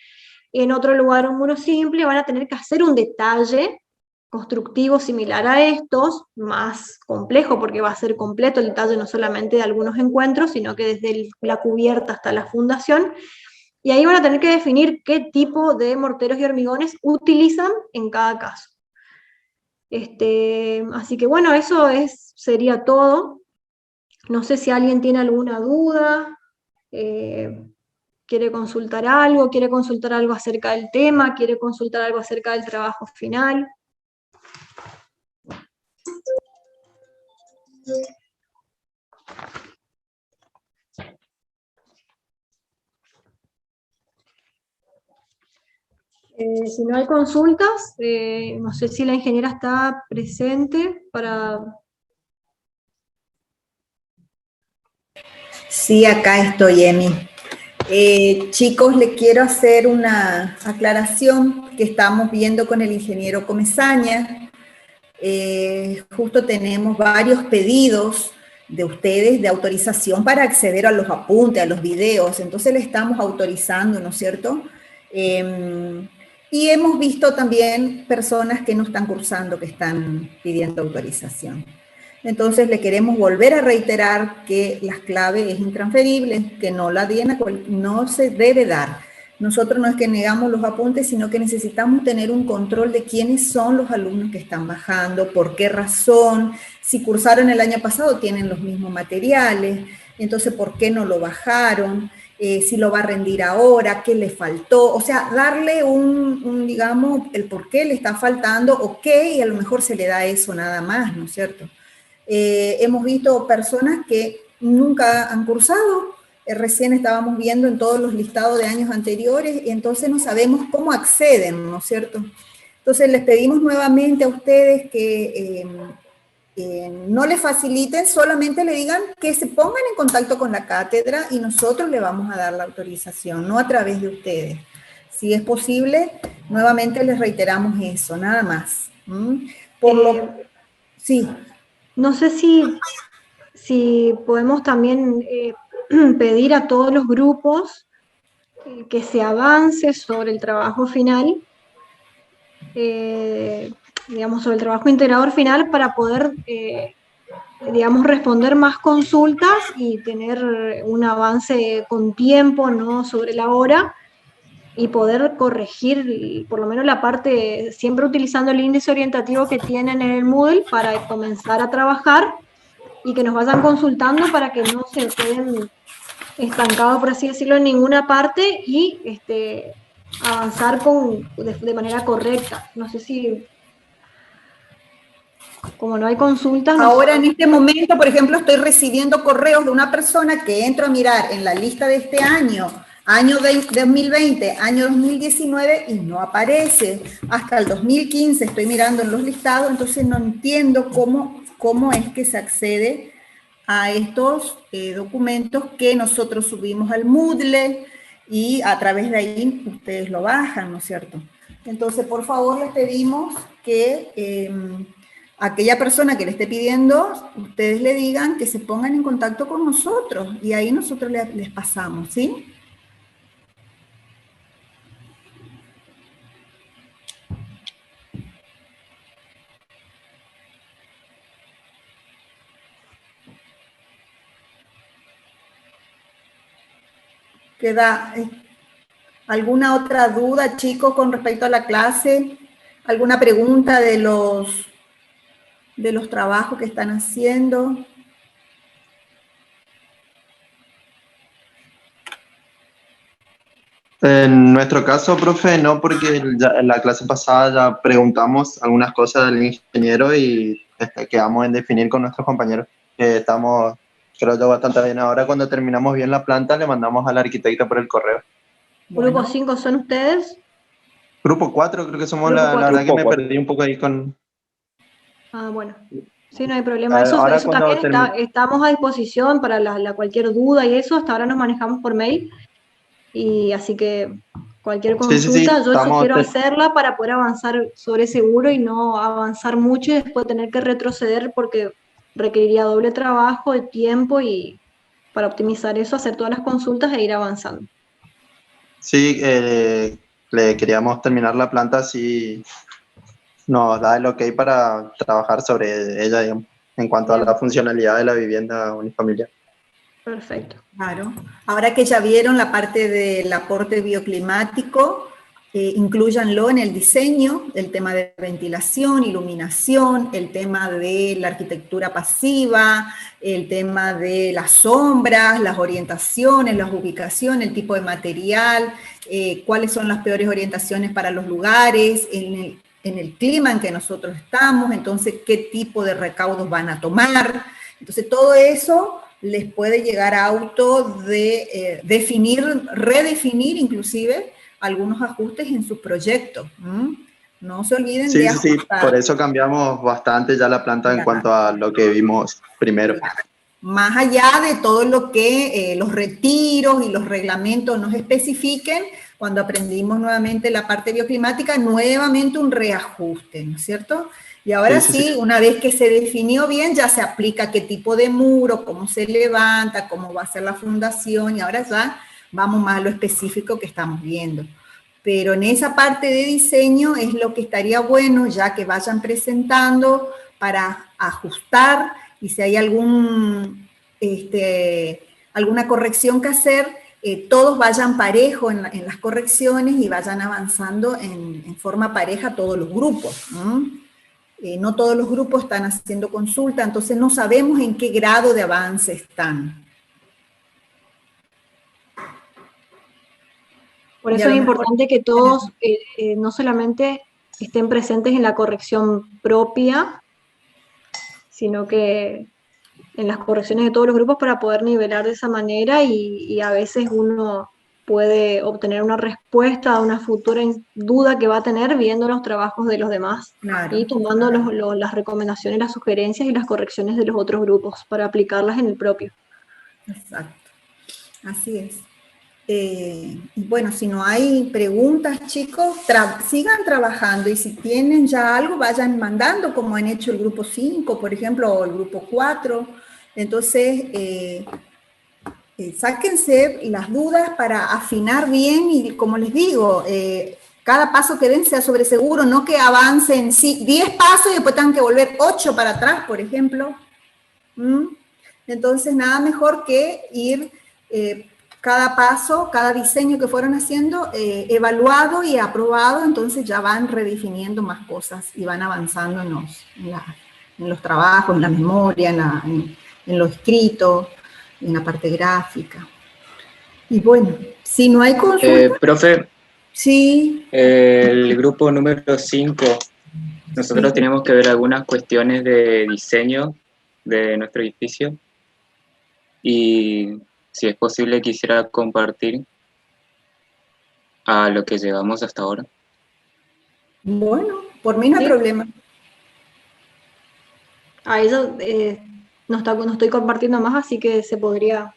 y en otro lugar un muro simple, van a tener que hacer un detalle constructivo similar a estos, más complejo porque va a ser completo el detalle, no solamente de algunos encuentros, sino que desde la cubierta hasta la fundación. Y ahí van a tener que definir qué tipo de morteros y hormigones utilizan en cada caso. Así que bueno, eso sería todo. No sé si alguien tiene alguna duda, quiere consultar algo acerca del tema, quiere consultar algo acerca del trabajo final. Si no hay consultas, no sé si la ingeniera está presente para... Sí, acá estoy, Emi. Chicos, les quiero hacer una aclaración que estamos viendo con el ingeniero Comesaña. Justo tenemos varios pedidos de ustedes de autorización para acceder a los apuntes, a los videos, entonces le estamos autorizando, ¿no es cierto? Y hemos visto también personas que no están cursando, que están pidiendo autorización. Entonces le queremos volver a reiterar que las claves es intransferible, que no la den no se debe dar. Nosotros no es que negamos los apuntes, sino que necesitamos tener un control de quiénes son los alumnos que están bajando, por qué razón, si cursaron el año pasado tienen los mismos materiales, entonces por qué no lo bajaron, si lo va a rendir ahora, qué le faltó, o sea, darle digamos, el por qué le está faltando, ok, y a lo mejor se le da eso nada más, ¿no es cierto? Hemos visto personas que nunca han cursado, recién estábamos viendo en todos los listados de años anteriores, y entonces no sabemos cómo acceden, ¿no es cierto? Entonces les pedimos nuevamente a ustedes que no les faciliten, solamente le digan que se pongan en contacto con la cátedra y nosotros le vamos a dar la autorización, no a través de ustedes. Si es posible, nuevamente les reiteramos eso, nada más. Sí. No sé si podemos también pedir a todos los grupos que se avance sobre el trabajo final, digamos, sobre el trabajo integrador final para poder, digamos, responder más consultas y tener un avance con tiempo, ¿no? Sobre la hora, y poder corregir por lo menos la parte, siempre utilizando el índice orientativo que tienen en el Moodle para comenzar a trabajar y que nos vayan consultando para que no se queden estancados, por así decirlo, en ninguna parte y avanzar de manera correcta. No sé si, como no hay consultas... Ahora en este momento, por ejemplo, estoy recibiendo correos de una persona que entro a mirar en la lista de este año 2020, año 2019, y no aparece. Hasta el 2015 estoy mirando en los listados, entonces no entiendo cómo es que se accede a estos documentos que nosotros subimos al Moodle y a través de ahí ustedes lo bajan, ¿no es cierto? Entonces, por favor, les pedimos que aquella persona que le esté pidiendo, ustedes le digan que se pongan en contacto con nosotros y ahí nosotros les pasamos, ¿sí? ¿Queda alguna otra duda, chicos, con respecto a la clase? ¿Alguna pregunta de los trabajos que están haciendo? En nuestro caso, profe, no, porque en la clase pasada ya preguntamos algunas cosas del ingeniero y quedamos en definir con nuestros compañeros. Estamos, creo yo, bastante bien. Ahora cuando terminamos bien la planta, le mandamos al arquitecto por el correo. ¿Grupo Bueno. 5 son ustedes? Grupo 4 creo que somos, Grupo la 4. verdad que me perdí un poco ahí con... Ah, bueno. Sí, no hay problema. Eso Ahora también cuando estamos a disposición para cualquier duda y eso. Hasta ahora nos manejamos por mail. Y así que cualquier consulta, yo sugiero hacerla para poder avanzar sobre seguro y no avanzar mucho y después tener que retroceder porque requeriría doble trabajo, de tiempo y para optimizar eso, hacer todas las consultas e ir avanzando. Sí, le queríamos terminar la planta así nos da el ok para trabajar sobre ella, digamos, en cuanto a la funcionalidad de la vivienda unifamiliar. Perfecto. Claro. Ahora que ya vieron la parte del aporte bioclimático, inclúyanlo en el diseño, el tema de ventilación, iluminación, el tema de la arquitectura pasiva, el tema de las sombras, las orientaciones, las ubicaciones, el tipo de material, cuáles son las peores orientaciones para los lugares, en el clima en que nosotros estamos, entonces qué tipo de recaudos van a tomar. Entonces todo eso les puede llegar a redefinir inclusive algunos ajustes en sus proyectos. No se olviden de ajustar. Sí, por eso cambiamos bastante ya la planta en cuanto a lo que vimos primero. Más allá de todo lo que los retiros y los reglamentos nos especifiquen, cuando aprendimos nuevamente la parte bioclimática, nuevamente un reajuste, ¿no es cierto? Y ahora sí, una vez que se definió bien, ya se aplica qué tipo de muro, cómo se levanta, cómo va a ser la fundación, y ahora ya vamos más a lo específico que estamos viendo. Pero en esa parte de diseño es lo que estaría bueno, ya que vayan presentando para ajustar, y si hay alguna corrección que hacer, todos vayan parejo en las correcciones y vayan avanzando en forma pareja todos los grupos. No todos los grupos están haciendo consulta, entonces no sabemos en qué grado de avance están. Por eso es importante que todos no solamente estén presentes en la corrección propia, sino que en las correcciones de todos los grupos para poder nivelar de esa manera y a veces uno puede obtener una respuesta a una futura duda que va a tener viendo los trabajos de los demás, claro, y tomando las recomendaciones, las sugerencias y las correcciones de los otros grupos para aplicarlas en el propio. Exacto, así es. Y bueno, si no hay preguntas, chicos, sigan trabajando, y si tienen ya algo, vayan mandando, como han hecho el grupo 5, por ejemplo, o el grupo 4. Entonces, sáquense las dudas para afinar bien, y como les digo, cada paso que den sea sobre seguro, no que avancen 10 pasos y después tengan que volver 8 para atrás, por ejemplo. Entonces, nada mejor que ir cada paso, cada diseño que fueron haciendo, evaluado y aprobado, entonces ya van redefiniendo más cosas y van avanzando en los trabajos, en la memoria, en lo escrito, en la parte gráfica. Y bueno, si no hay consulta... Profe, sí. El grupo número 5, nosotros tenemos que ver algunas cuestiones de diseño de nuestro edificio, y si es posible quisiera compartir a lo que llegamos hasta ahora. Bueno, por mí no hay problema. A eso no estoy compartiendo más, así que se podría...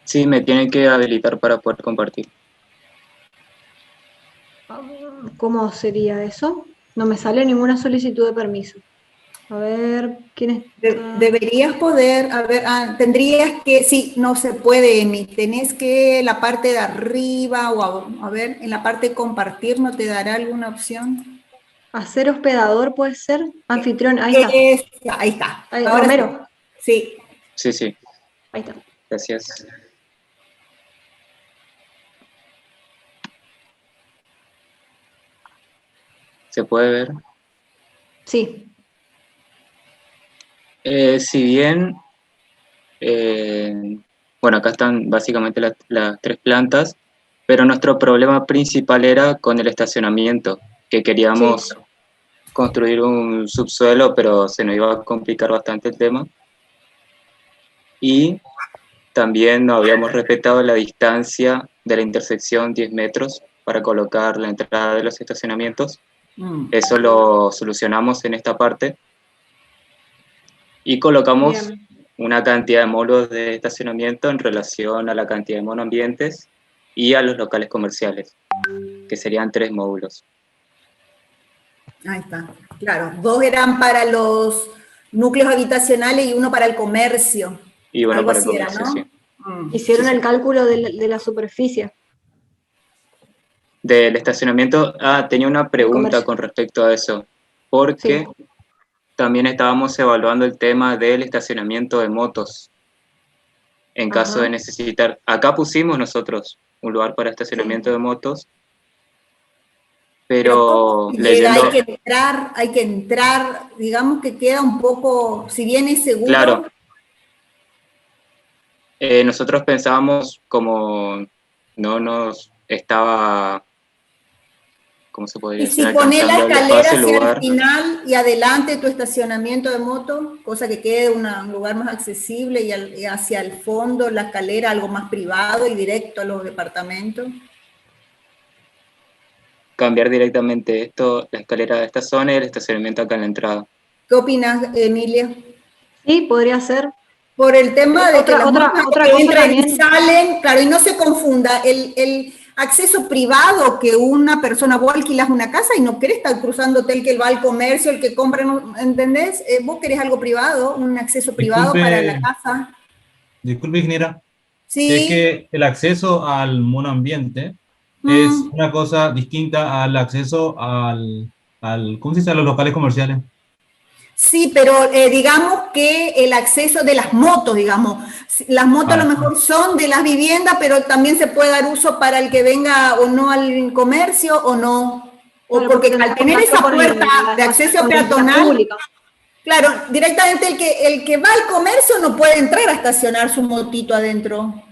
Sí, me tienen que habilitar para poder compartir. ¿Cómo sería eso? No me sale ninguna solicitud de permiso. A ver, ¿quién es? Deberías poder, a ver, tendrías que, sí, no se puede, Emi, tenés que la parte de arriba, o a ver, en la parte de compartir, ¿no te dará alguna opción? Hacer hospedador puede ser, anfitrión, ahí está. Ahí está. Ahora Romero. Sí. Sí, sí. Ahí está. Gracias. ¿Se puede ver? Sí. Si bien, bueno, acá están básicamente las 3 plantas, pero nuestro problema principal era con el estacionamiento, que queríamos construir un subsuelo, pero se nos iba a complicar bastante el tema. Y también no habíamos respetado la distancia de la intersección, 10 metros, para colocar la entrada de los estacionamientos. Eso lo solucionamos en esta parte. Y colocamos una cantidad de módulos de estacionamiento en relación a la cantidad de monoambientes y a los locales comerciales, que serían 3 módulos. Ahí está, claro. 2 eran para los núcleos habitacionales y 1 para el comercio. Y bueno, para el comercio, ¿no? sí. Hicieron el cálculo de la superficie. Del estacionamiento, tenía una pregunta con respecto a eso, porque también estábamos evaluando el tema del estacionamiento de motos, en caso de necesitar. Acá pusimos nosotros un lugar para estacionamiento de motos, pero ¿cómo se llega? leyendo, Hay que entrar, digamos que queda un poco, si bien es seguro. claro, nosotros pensábamos como no nos estaba, ¿cómo se podría Y si decir? pones la Alcanzando el escalera espacio, el hacia el lugar. final y adelante tu estacionamiento de moto, cosa que quede un lugar más accesible y hacia el fondo la escalera algo más privado y directo a los departamentos. Cambiar directamente esto, la escalera de esta zona y el estacionamiento acá en la entrada. ¿Qué opinas, Emilia? Sí, podría ser. Por el tema de que las motos Otra que cosa entran y también. salen, claro, y no se confunda, el acceso privado que una persona, vos alquilás una casa y no querés estar cruzándote el que va al comercio, el que compra, ¿entendés? Vos querés algo privado, un acceso privado para la casa. Disculpe, ingeniera. Es Sí. que el acceso al monoambiente es una cosa distinta al acceso ¿cómo se dice? A los locales comerciales. Sí, pero digamos que el acceso de las motos, digamos, las motos a lo mejor son de las viviendas, pero también se puede dar uso para el que venga o no al comercio o no. O Claro, porque porque al tener esa puerta de acceso peatonal, claro, directamente el que va al comercio no puede entrar a estacionar su motito adentro,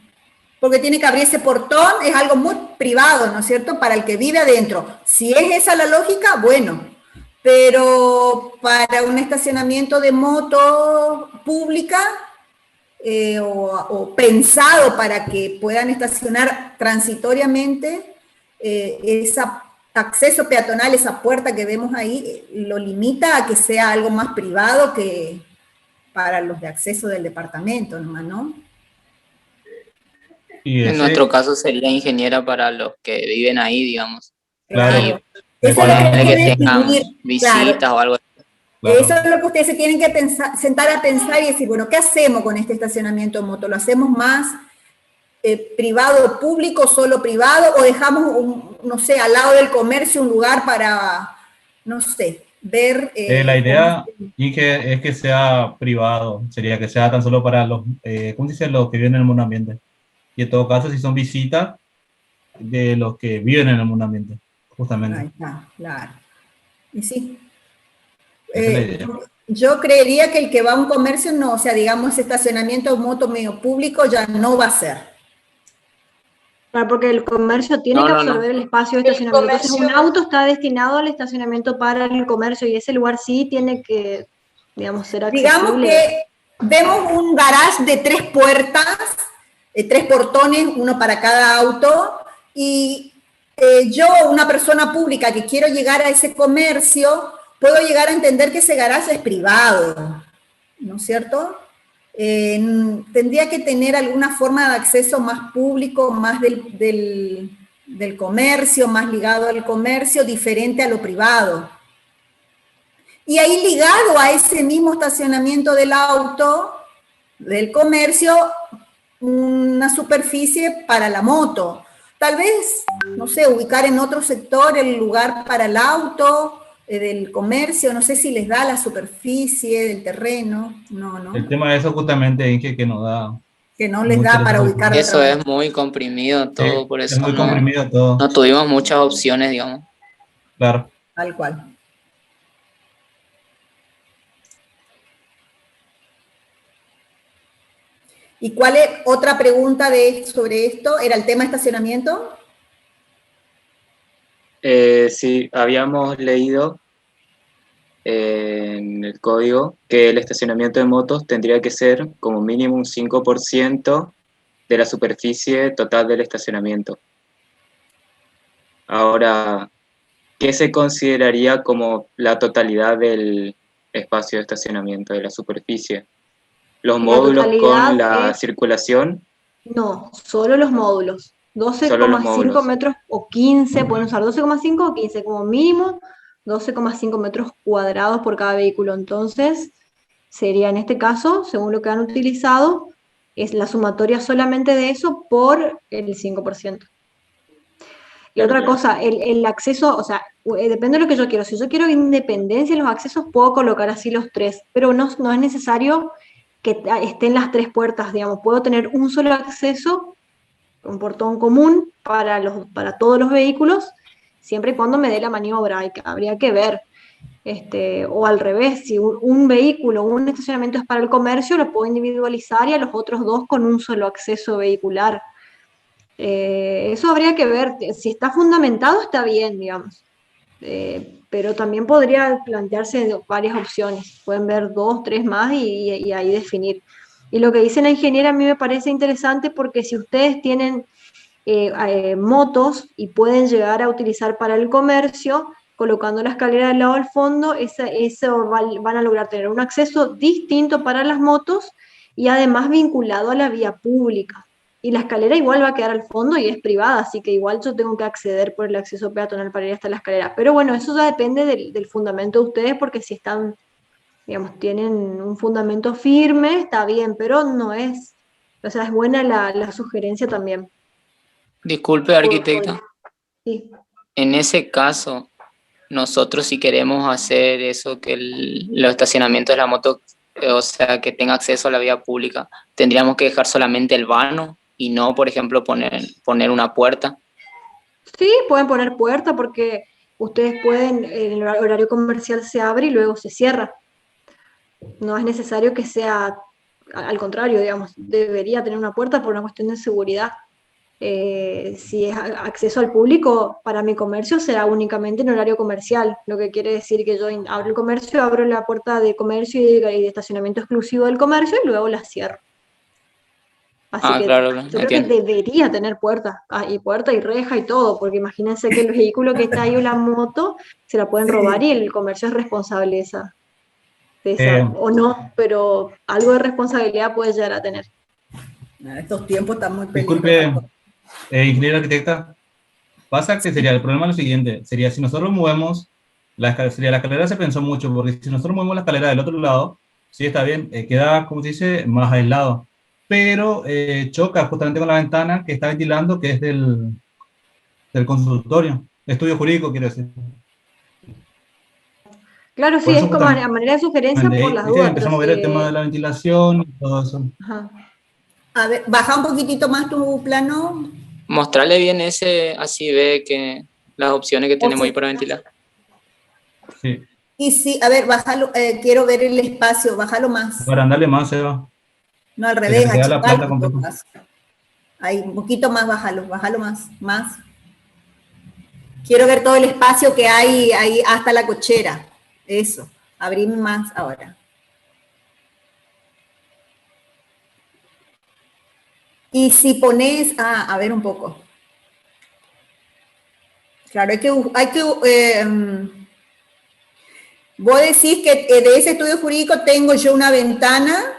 porque tiene que abrir ese portón, es algo muy privado, ¿no es cierto?, para el que vive adentro. Si es esa la lógica, bueno. Pero para un estacionamiento de moto pública o pensado para que puedan estacionar transitoriamente, ese acceso peatonal, esa puerta que vemos ahí, lo limita a que sea algo más privado que para los de acceso del departamento, nomás, ¿no? En nuestro caso sería ingeniera para los que viven ahí, digamos. Claro. Y Eso es lo que que tengan visitas o algo así. Claro. Eso es lo que ustedes se tienen que sentar a pensar y decir, bueno, ¿qué hacemos con este estacionamiento de moto? ¿Lo hacemos más privado, público, solo privado? ¿O dejamos, no sé, al lado del comercio un lugar para, no sé, ver? La idea, Inge, es que sea privado. Sería que sea tan solo para los, ¿cómo se dice? Los que viven en el monoambiente. Y en todo caso, si son visitas de los que viven en el monoambiente, justamente. Ahí está, claro. Y sí. Esa es la idea. Yo creería que el que va a un comercio no, o sea, digamos, estacionamiento de moto medio público ya no va a ser. Claro, porque el comercio tiene que absorber el espacio de estacionamiento. Entonces, un auto está destinado al estacionamiento para el comercio y ese lugar sí tiene que, digamos, ser accesible. Digamos que vemos un garage de 3 puertas, 3 portones, uno para cada auto, y yo, una persona pública que quiero llegar a ese comercio, puedo llegar a entender que ese garaje es privado, ¿no es cierto? Tendría que tener alguna forma de acceso más público, más del comercio, más ligado al comercio, diferente a lo privado. Y ahí ligado a ese mismo estacionamiento del auto, del comercio, una superficie para la moto. Tal vez, no sé, ubicar en otro sector el lugar para el auto, del comercio, no sé si les da la superficie del terreno, no. El tema de eso justamente es que nos da... Que no les da para ubicar. Eso es muy comprimido todo, sí, por eso es muy comprimido todo. No tuvimos muchas opciones, digamos. Claro. Tal cual. ¿Y cuál es otra pregunta sobre esto? ¿Era el tema estacionamiento? Sí, habíamos leído en el código que el estacionamiento de motos tendría que ser como mínimo un 5% de la superficie total del estacionamiento. Ahora, ¿qué se consideraría como la totalidad del espacio de estacionamiento, de la superficie? ¿Los módulos con la circulación? No, solo los módulos. 12,5 metros o 15, pueden usar 12,5 o 15 como mínimo, 12,5 metros cuadrados por cada vehículo. Entonces, sería en este caso, según lo que han utilizado, es la sumatoria solamente de eso por el 5%. Y otra cosa, el acceso, o sea, depende de lo que yo quiero. Si yo quiero independencia en los accesos, puedo colocar así los 3, pero no es necesario que estén las 3 puertas, digamos. Puedo tener un solo acceso, un portón común para todos los vehículos, siempre y cuando me dé la maniobra, habría que ver. O al revés, si un vehículo, un estacionamiento es para el comercio, lo puedo individualizar y a los otros dos con un solo acceso vehicular. Eso habría que ver, si está fundamentado está bien, digamos. Pero también podría plantearse varias opciones, pueden ver 2, 3 más y ahí definir. Y lo que dice la ingeniera a mí me parece interesante porque si ustedes tienen motos y pueden llegar a utilizar para el comercio, colocando la escalera del lado del fondo, eso van a lograr tener un acceso distinto para las motos y además vinculado a la vía pública. Y la escalera igual va a quedar al fondo y es privada, así que igual yo tengo que acceder por el acceso peatonal para ir hasta la escalera. Pero bueno, eso ya depende del fundamento de ustedes, porque si están, digamos, tienen un fundamento firme, está bien, pero no es, o sea, es buena la sugerencia también. Disculpe, arquitecta. Sí. En ese caso, nosotros si queremos hacer eso, que los estacionamientos de la moto, o sea, que tenga acceso a la vía pública, tendríamos que dejar solamente el vano y no, por ejemplo, poner una puerta. Sí, pueden poner puerta porque ustedes pueden, en el horario comercial se abre y luego se cierra. No es necesario que sea, al contrario, digamos, debería tener una puerta por una cuestión de seguridad. Si es acceso al público, para mi comercio será únicamente en horario comercial, lo que quiere decir que yo abro el comercio, abro la puerta de comercio y de estacionamiento exclusivo del comercio y luego la cierro. Así que Claro, yo creo que entiendo. debería tener puerta y reja y todo, porque imagínense que el vehículo que está ahí o la moto se la pueden robar y el comercio es responsable o no, pero algo de responsabilidad puede llegar a tener. En estos tiempos están muy Disculpe, peligrosos. ingeniero arquitecta, pasa que sería el problema lo siguiente, sería si nosotros movemos la escalera se pensó mucho, porque si nosotros movemos la escalera del otro lado, sí está bien, queda, como se dice, más aislado, pero choca justamente con la ventana que está ventilando, que es del consultorio, estudio jurídico, quiero decir. Claro, Por sí, eso es como a justamente, manera de sugerencia por las ¿viste? dudas, pero Empezamos a ver el tema de la ventilación y todo eso. Ajá. A ver, baja un poquitito más tu plano. Mostrarle bien ese, así ve que las opciones que tenemos ahí para ventilar. Sí. Y sí, a ver, bájalo, quiero ver el espacio, bájalo más. Para andarle más, Eva. No, al Que revés, se vea la planta achicalo un poco completa. más. Ahí, un poquito más, bájalo más. Quiero ver todo el espacio que hay ahí hasta la cochera. Eso, abrí más ahora. Y si pones, a ver un poco. Claro, vos decís que de ese estudio jurídico tengo yo una ventana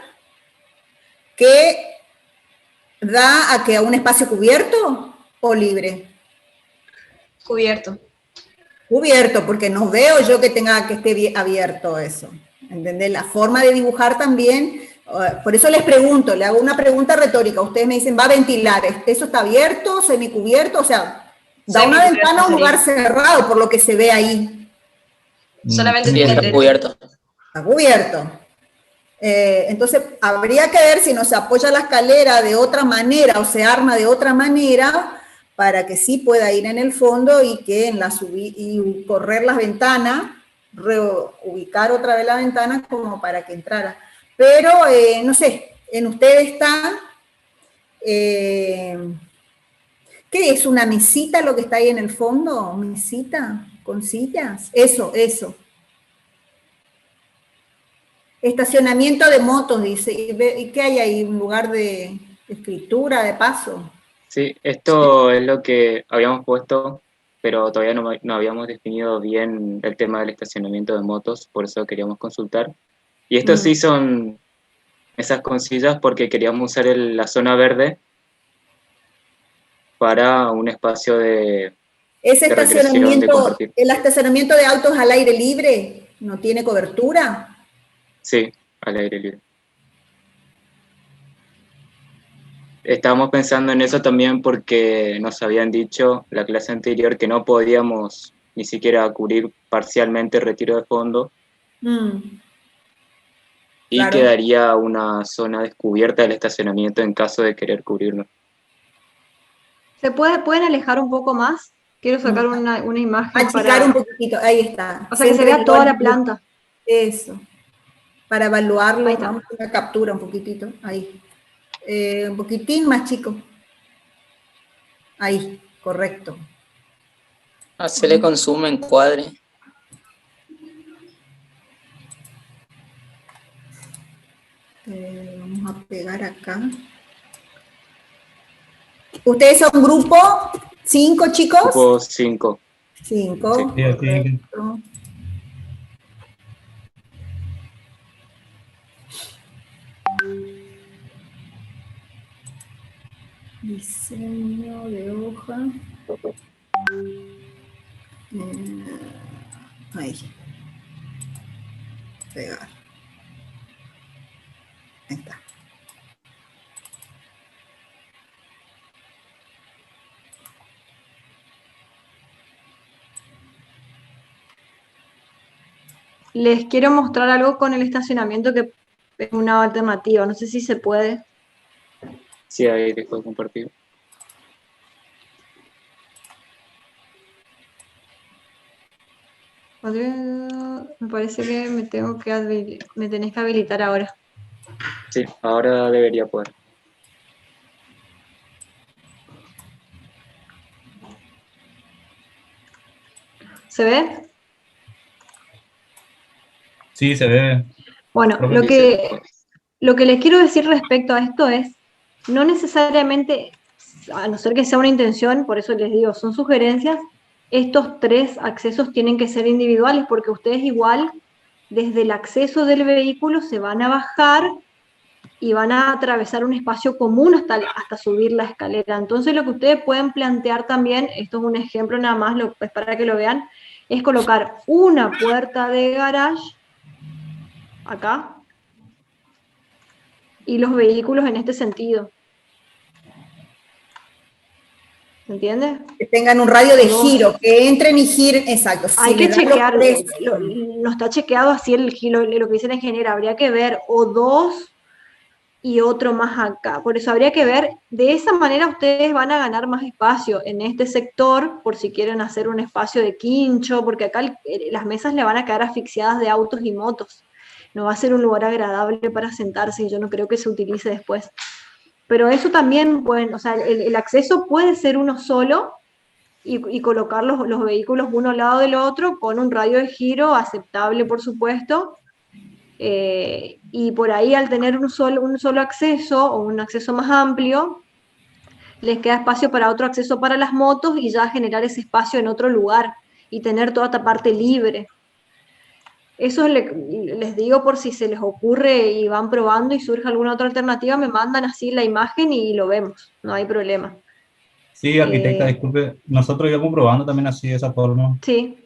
que da a un espacio cubierto o libre. Cubierto. Cubierto, porque no veo yo que tenga que esté abierto eso. ¿Entendés? La forma de dibujar también, por eso les pregunto, le hago una pregunta retórica. Ustedes me dicen, ¿va a ventilar? ¿Eso está abierto, semicubierto? O sea, da una ventana a un lugar cerrado por lo que se ve ahí. Solamente Sí, está cubierto. Está cubierto. Entonces, habría que ver si no se apoya la escalera de otra manera o se arma de otra manera para que sí pueda ir en el fondo y que en y correr las ventanas, reubicar otra vez la ventana como para que entrara. Pero, no sé, en ustedes está, ¿qué es? ¿Una mesita lo que está ahí en el fondo? ¿Mesita con sillas? Eso. Estacionamiento de motos, dice. ¿Y qué hay ahí? ¿Un lugar de escritura, de paso? Sí, esto es lo que habíamos puesto, pero todavía no habíamos definido bien el tema del estacionamiento de motos, por eso queríamos consultar. Y estos sí son esas consillas porque queríamos usar la zona verde para un espacio de recreación, de compartir. ¿El estacionamiento de autos al aire libre no tiene cobertura? Sí, al aire libre. Estábamos pensando en eso también porque nos habían dicho la clase anterior que no podíamos ni siquiera cubrir parcialmente el retiro de fondo y Claro. quedaría una zona descubierta del estacionamiento en caso de querer cubrirlo. ¿Se pueden alejar un poco más? Quiero sacar una imagen Achicar un poquitito, ahí está. O sea, que se vea toda la planta. Eso. Para evaluarlo, Ahí está. vamos a hacer una captura un poquitito, ahí. Un poquitín más chico. Ahí, correcto. Hacerle con zoom en encuadre. Vamos a pegar acá. ¿Ustedes son grupo 5, chicos? Grupo 5. 5, Sí, correcto. Diseño de hoja. Ahí. Pegar. Ahí está. Les quiero mostrar algo con el estacionamiento que es una alternativa. No sé si se puede. Sí, ahí dejo de compartir. Me parece que me tenés que habilitar ahora. Sí, ahora debería poder. Sí, ¿Se ve? Sí, se ve. Bueno, Profe, lo que les quiero decir respecto a esto es, no necesariamente, a no ser que sea una intención, por eso les digo, son sugerencias, estos 3 accesos tienen que ser individuales, porque ustedes igual, desde el acceso del vehículo, se van a bajar y van a atravesar un espacio común hasta subir la escalera. Entonces lo que ustedes pueden plantear también, esto es un ejemplo nada más, es para que lo vean, es colocar una puerta de garage acá, y los vehículos en este sentido. ¿Se entiende? Que tengan un radio de 2. giro, que entren y giren, exacto. Hay Si que le dan los chequear, 3, no está chequeado así el giro, lo que dice la ingeniera, habría que ver o 2 y otro más acá. Por eso habría que ver, de esa manera ustedes van a ganar más espacio en este sector, por si quieren hacer un espacio de quincho, porque acá las mesas le van a quedar asfixiadas de autos y motos. No va a ser un lugar agradable para sentarse y yo no creo que se utilice después. Pero eso también, bueno, o sea, el acceso puede ser uno solo y colocar los vehículos uno al lado del otro con un radio de giro aceptable, por supuesto. Y por ahí, al tener un solo acceso o un acceso más amplio, les queda espacio para otro acceso para las motos y ya generar ese espacio en otro lugar y tener toda esta parte libre. Eso les digo por si se les ocurre y van probando y surge alguna otra alternativa, me mandan así la imagen y lo vemos, no hay problema. Sí, arquitecta, disculpe, nosotros íbamos probando también así de esa forma. Sí.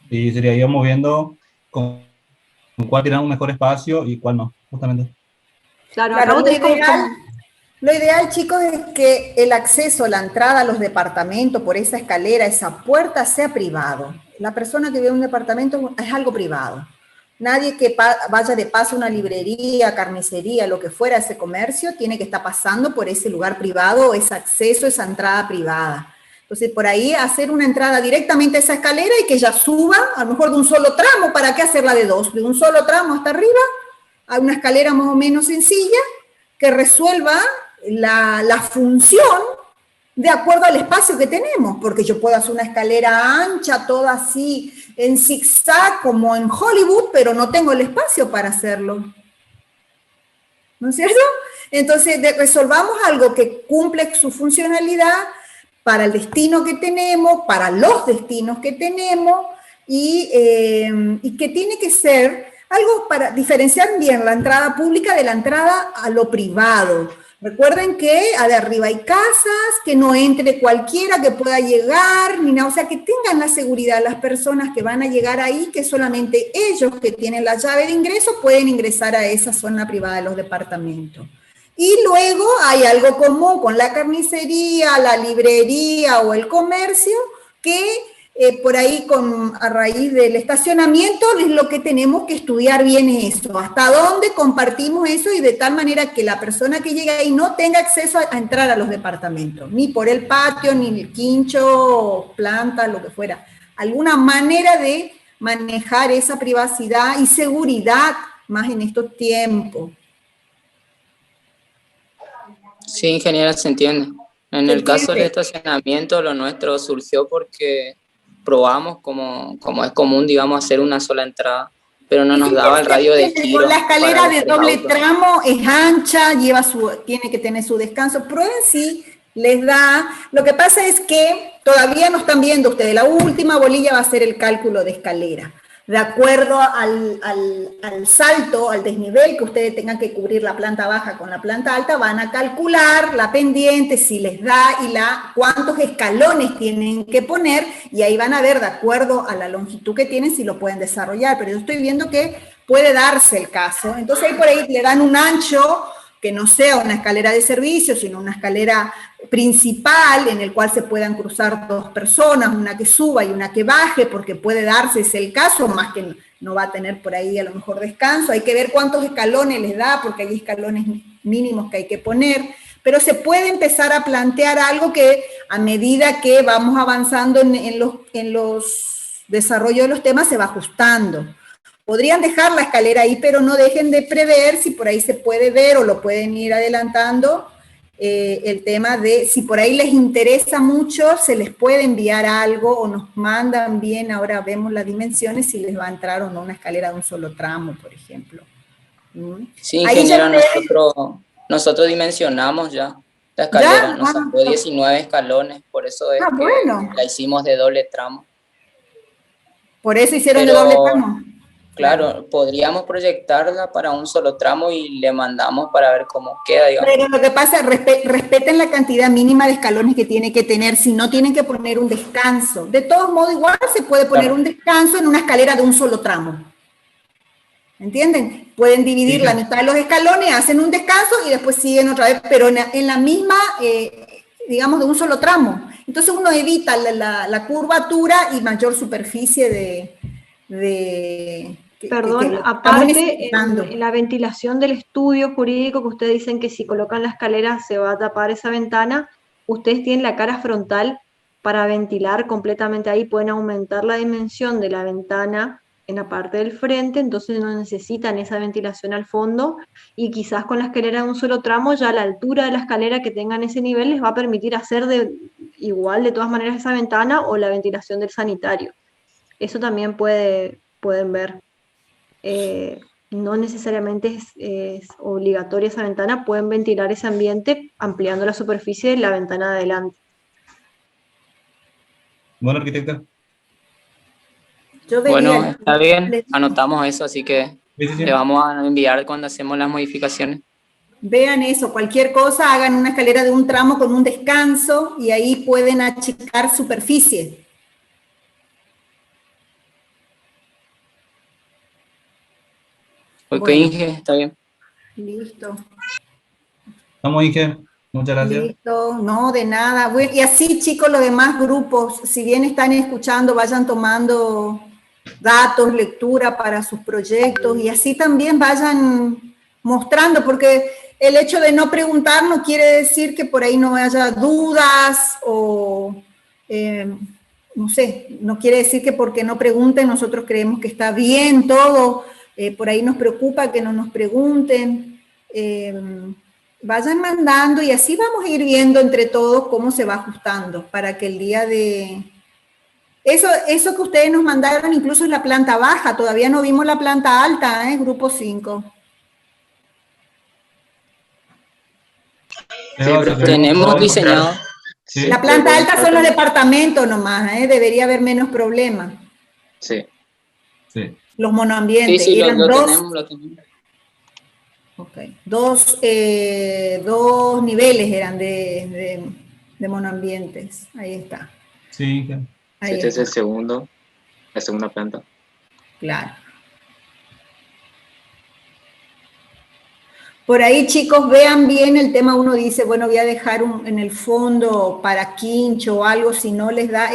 Y sería íbamos viendo con cuál tiene un mejor espacio y cuál no, justamente. Claro, acabo de lo ideal, chicos, es que el acceso, la entrada a los departamentos por esa escalera, esa puerta, sea privado. La persona que vive en un departamento es algo privado. Nadie que vaya de paso a una librería, carnicería, lo que fuera ese comercio, tiene que estar pasando por ese lugar privado, ese acceso, esa entrada privada. Entonces, por ahí hacer una entrada directamente a esa escalera y que ella suba, a lo mejor de un solo tramo, ¿para qué hacerla de 2? De un solo tramo hasta arriba, a una escalera más o menos sencilla, que resuelva la función de acuerdo al espacio que tenemos, porque yo puedo hacer una escalera ancha, toda así, en zigzag, como en Hollywood, pero no tengo el espacio para hacerlo. ¿No es cierto? Entonces, resolvamos algo que cumple su funcionalidad para el destino que tenemos, para los destinos que tenemos, y que tiene que ser algo para diferenciar bien la entrada pública de la entrada a lo privado. Recuerden que de arriba hay casas, que no entre cualquiera que pueda llegar, ni nada, o sea, que tengan la seguridad las personas que van a llegar ahí, que solamente ellos que tienen la llave de ingreso pueden ingresar a esa zona privada de los departamentos. Y luego hay algo común con la carnicería, la librería o el comercio, que por ahí a raíz del estacionamiento es lo que tenemos que estudiar bien eso, hasta dónde compartimos eso y de tal manera que la persona que llega ahí no tenga acceso a entrar a los departamentos, ni por el patio, ni el quincho, planta, lo que fuera. Alguna manera de manejar esa privacidad y seguridad más en estos tiempos. Sí, ingeniera, se entiende. En el caso del estacionamiento, lo nuestro surgió porque probamos, como es común, digamos, hacer una sola entrada, pero no nos daba el radio de giro. La escalera para de los doble autos. tramo es ancha, tiene que tener su descanso. Prueben si les da. Lo que pasa es que todavía no están viendo ustedes. La última bolilla va a ser el cálculo de escalera. De acuerdo al salto, al desnivel que ustedes tengan que cubrir la planta baja con la planta alta, van a calcular la pendiente, si les da y cuántos escalones tienen que poner, y ahí van a ver, de acuerdo a la longitud que tienen, si lo pueden desarrollar. Pero yo estoy viendo que puede darse el caso. Entonces ahí por ahí le dan un ancho que no sea una escalera de servicio, sino una escalera principal en el cual se puedan cruzar dos personas, una que suba y una que baje, porque puede darse ese el caso, más que no va a tener por ahí a lo mejor descanso. Hay que ver cuántos escalones les da, porque hay escalones mínimos que hay que poner, pero se puede empezar a plantear algo que a medida que vamos avanzando en los desarrollos de los temas se va ajustando. Podrían dejar la escalera ahí, pero no dejen de prever si por ahí se puede ver o lo pueden ir adelantando, el tema de si por ahí les interesa mucho, se les puede enviar algo o nos mandan bien, ahora vemos las dimensiones, si les va a entrar o no una escalera de un solo tramo, por ejemplo. Sí, ingeniera, nosotros dimensionamos ya la escalera, nos sacó 19 escalones, por eso es que la hicimos de doble tramo. Por eso hicieron de doble tramo. Claro, podríamos proyectarla para un solo tramo y le mandamos para ver cómo queda, digamos. Pero lo que pasa, respeten la cantidad mínima de escalones que tiene que tener, si no tienen que poner un descanso. De todos modos, igual se puede poner un descanso en una escalera de un solo tramo. ¿Entienden? Pueden dividir la mitad de los escalones, hacen un descanso y después siguen otra vez, pero en la misma, digamos, de un solo tramo. Entonces uno evita la curvatura y mayor superficie Perdón, aparte, en la ventilación del estudio jurídico que ustedes dicen que si colocan la escalera se va a tapar esa ventana, ustedes tienen la cara frontal para ventilar completamente ahí, pueden aumentar la dimensión de la ventana en la parte del frente, entonces no necesitan esa ventilación al fondo, y quizás con la escalera de un solo tramo, ya la altura de la escalera que tengan ese nivel les va a permitir hacer igual de todas maneras esa ventana o la ventilación del sanitario. Eso también pueden ver. No necesariamente es obligatoria esa ventana, pueden ventilar ese ambiente ampliando la superficie de la ventana de adelante. Bueno, arquitecta. Bueno, está bien, anotamos eso, así que le vamos a enviar cuando hacemos las modificaciones. Vean eso, cualquier cosa, hagan una escalera de un tramo con un descanso y ahí pueden achicar superficie. Ok, bueno. Inge, está bien. Listo. Vamos, Inge. Muchas gracias. Listo, no, de nada. Bueno, y así, chicos, los demás grupos, si bien están escuchando, vayan tomando datos, lectura para sus proyectos, y así también vayan mostrando, porque el hecho de no preguntar no quiere decir que por ahí no haya dudas o, no sé, no quiere decir que porque no pregunten nosotros creemos que está bien todo. Por ahí nos preocupa que no nos pregunten, vayan mandando y así vamos a ir viendo entre todos cómo se va ajustando para que el día de... Eso que ustedes nos mandaron incluso es la planta baja, todavía no vimos la planta alta, grupo 5. Sí, tenemos diseñado. Sí. La planta alta son los departamentos nomás, debería haber menos problemas. Sí. Sí. Los monoambientes. Sí, eran lo dos. tenemos. Okay. Dos niveles eran de monoambientes. Ahí está. Sí. Ahí este está. Es la segunda planta. Claro. Por ahí, chicos, vean bien el tema. Uno dice, bueno, voy a dejar en el fondo para quincho o algo, si no les da...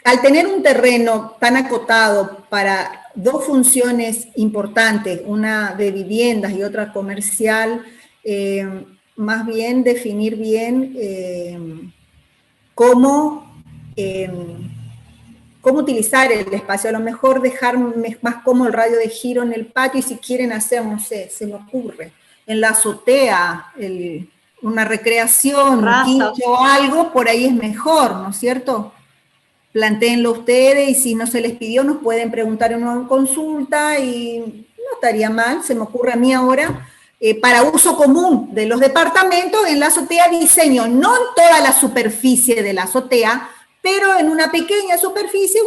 al tener un terreno tan acotado para dos funciones importantes, una de viviendas y otra comercial, más bien definir bien cómo utilizar el espacio, a lo mejor dejar más cómodo el radio de giro en el patio, y si quieren hacer, no sé, se me ocurre, en la azotea, una recreación, un quincho o algo, por ahí es mejor, ¿no es cierto? Plantéenlo ustedes, y si no se les pidió, nos pueden preguntar en una consulta, y no estaría mal, se me ocurre a mí ahora, para uso común de los departamentos, en la azotea diseño, no en toda la superficie de la azotea, pero en una pequeña superficie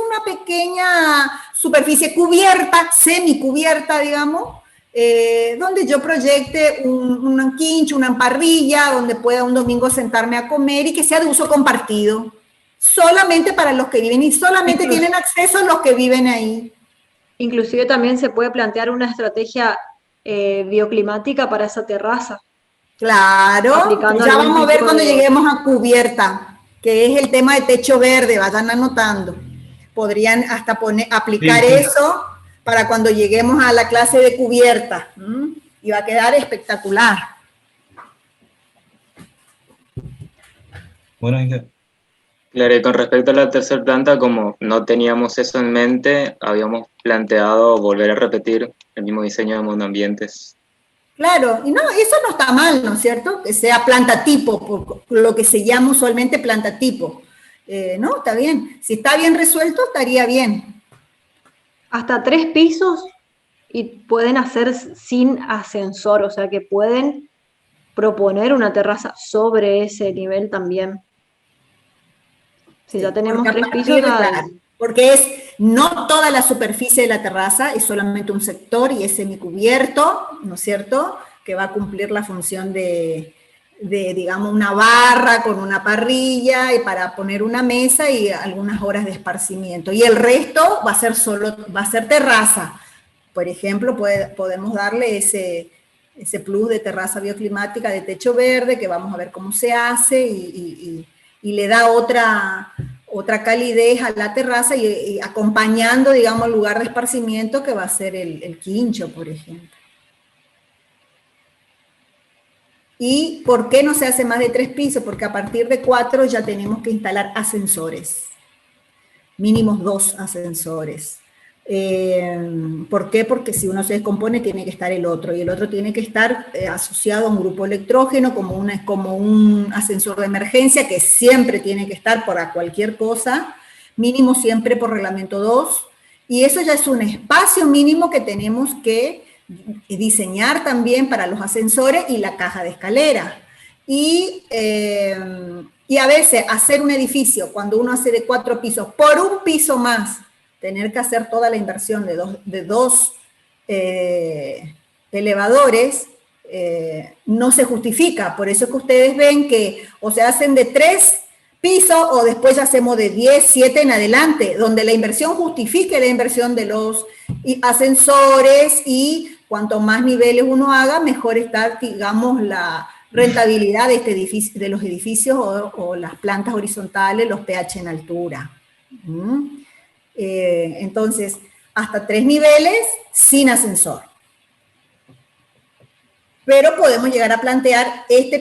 cubierta, semicubierta, digamos, donde yo proyecte un quincho, una parrilla, donde pueda un domingo sentarme a comer, y que sea de uso compartido, solamente para los que viven, y solamente tienen acceso los que viven ahí. Inclusive también se puede plantear una estrategia bioclimática para esa terraza. Claro, ya vamos a ver cuando lleguemos a cubierta, que es el tema de techo verde, vayan anotando. Podrían hasta aplicar eso para cuando lleguemos a la clase de cubierta, y va a quedar espectacular. Bueno, Inge. Claro, y con respecto a la tercera planta, como no teníamos eso en mente, habíamos planteado volver a repetir el mismo diseño de monoambientes. Claro, y no, eso no está mal, ¿no es cierto? Que sea planta tipo, por lo que se llama usualmente planta tipo. No, está bien. Si está bien resuelto, estaría bien. Hasta 3 pisos y pueden hacer sin ascensor, o sea que pueden proponer una terraza sobre ese nivel también. Si ya tenemos 3 pisos, porque no toda la superficie de la terraza, es solamente un sector y es semicubierto, ¿no es cierto?, que va a cumplir la función de digamos, una barra con una parrilla, y para poner una mesa y algunas horas de esparcimiento. Y el resto va a ser terraza. Por ejemplo, podemos darle ese plus de terraza bioclimática de techo verde, que vamos a ver cómo se hace, y le da otra calidez a la terraza, y acompañando, digamos, el lugar de esparcimiento que va a ser el quincho, por ejemplo. ¿Y por qué no se hace más de 3 pisos? Porque a partir de 4 ya tenemos que instalar ascensores, mínimos 2 ascensores. ¿Por qué? Porque si uno se descompone tiene que estar el otro, y el otro tiene que estar asociado a un grupo electrógeno, como un ascensor de emergencia, que siempre tiene que estar para cualquier cosa, mínimo siempre por reglamento 2, y eso ya es un espacio mínimo que tenemos que diseñar también para los ascensores y la caja de escalera. Y a veces hacer un edificio, cuando uno hace de 4 pisos, por un piso más, tener que hacer toda la inversión de dos elevadores, no se justifica. Por eso es que ustedes ven que o se hacen de 3 pisos, o después ya hacemos de 10, 7 en adelante, donde la inversión justifique la inversión de los ascensores, y cuanto más niveles uno haga, mejor está, digamos, la rentabilidad de este edificio, de los edificios o las plantas horizontales, los pH en altura. Entonces, hasta 3 niveles sin ascensor. Pero podemos llegar a plantear esta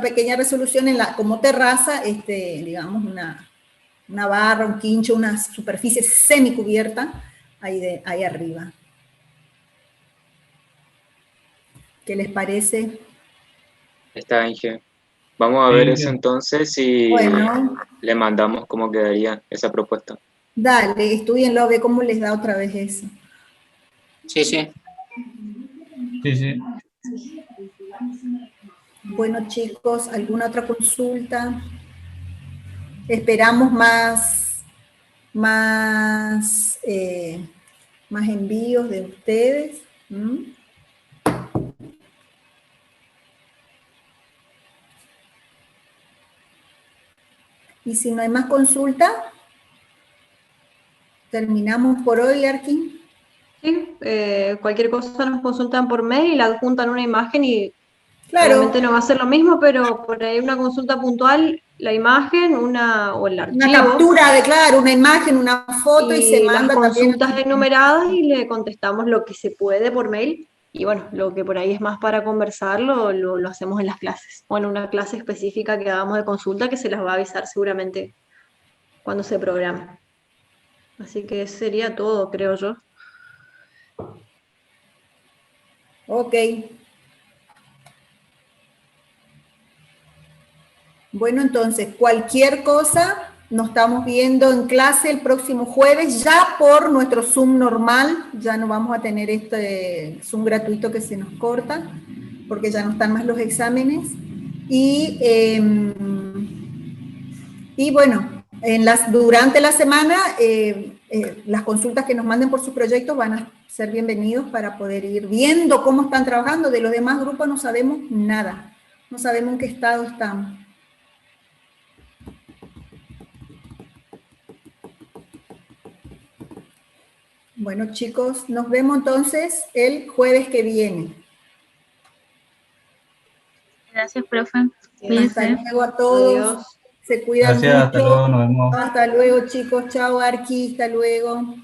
pequeña resolución como terraza, digamos, una barra, un quincho, una superficie semicubierta ahí arriba. ¿Qué les parece? Está, Inge. Vamos a ver eso entonces, y le mandamos cómo quedaría esa propuesta. Dale, estudienlo, ve cómo les da otra vez eso. Sí, sí. Sí, sí. Bueno, chicos, ¿alguna otra consulta? Esperamos más envíos de ustedes. Y si no hay más consulta, terminamos por hoy, Arkin. Sí, cualquier cosa nos consultan por mail y la adjuntan una imagen, y claro, obviamente no va a ser lo mismo, pero por ahí una consulta puntual la imagen, o el archivo. Una captura de, claro, una imagen, una foto y se manda las también. consultas enumeradas y le contestamos lo que se puede por mail. Y bueno, lo que por ahí es más para conversar lo hacemos en las clases. O en una clase específica que hagamos de consulta que se las va a avisar seguramente cuando se programe. Así que eso sería todo, creo yo. Ok. Bueno, entonces, cualquier cosa, nos estamos viendo en clase el próximo jueves, ya por nuestro Zoom normal, ya no vamos a tener este Zoom gratuito que se nos corta, porque ya no están más los exámenes. Y bueno, durante la semana, las consultas que nos manden por sus proyectos van a ser bienvenidos para poder ir viendo cómo están trabajando. De los demás grupos no sabemos nada, no sabemos en qué estado estamos. Bueno, chicos, nos vemos entonces el jueves que viene. Gracias, profe. Hasta Cuídense. luego a todos. Adiós. Se cuidan Gracias, mucho. hasta luego, nos vemos. Hasta luego, chicos. Chao, Arqui. Hasta luego.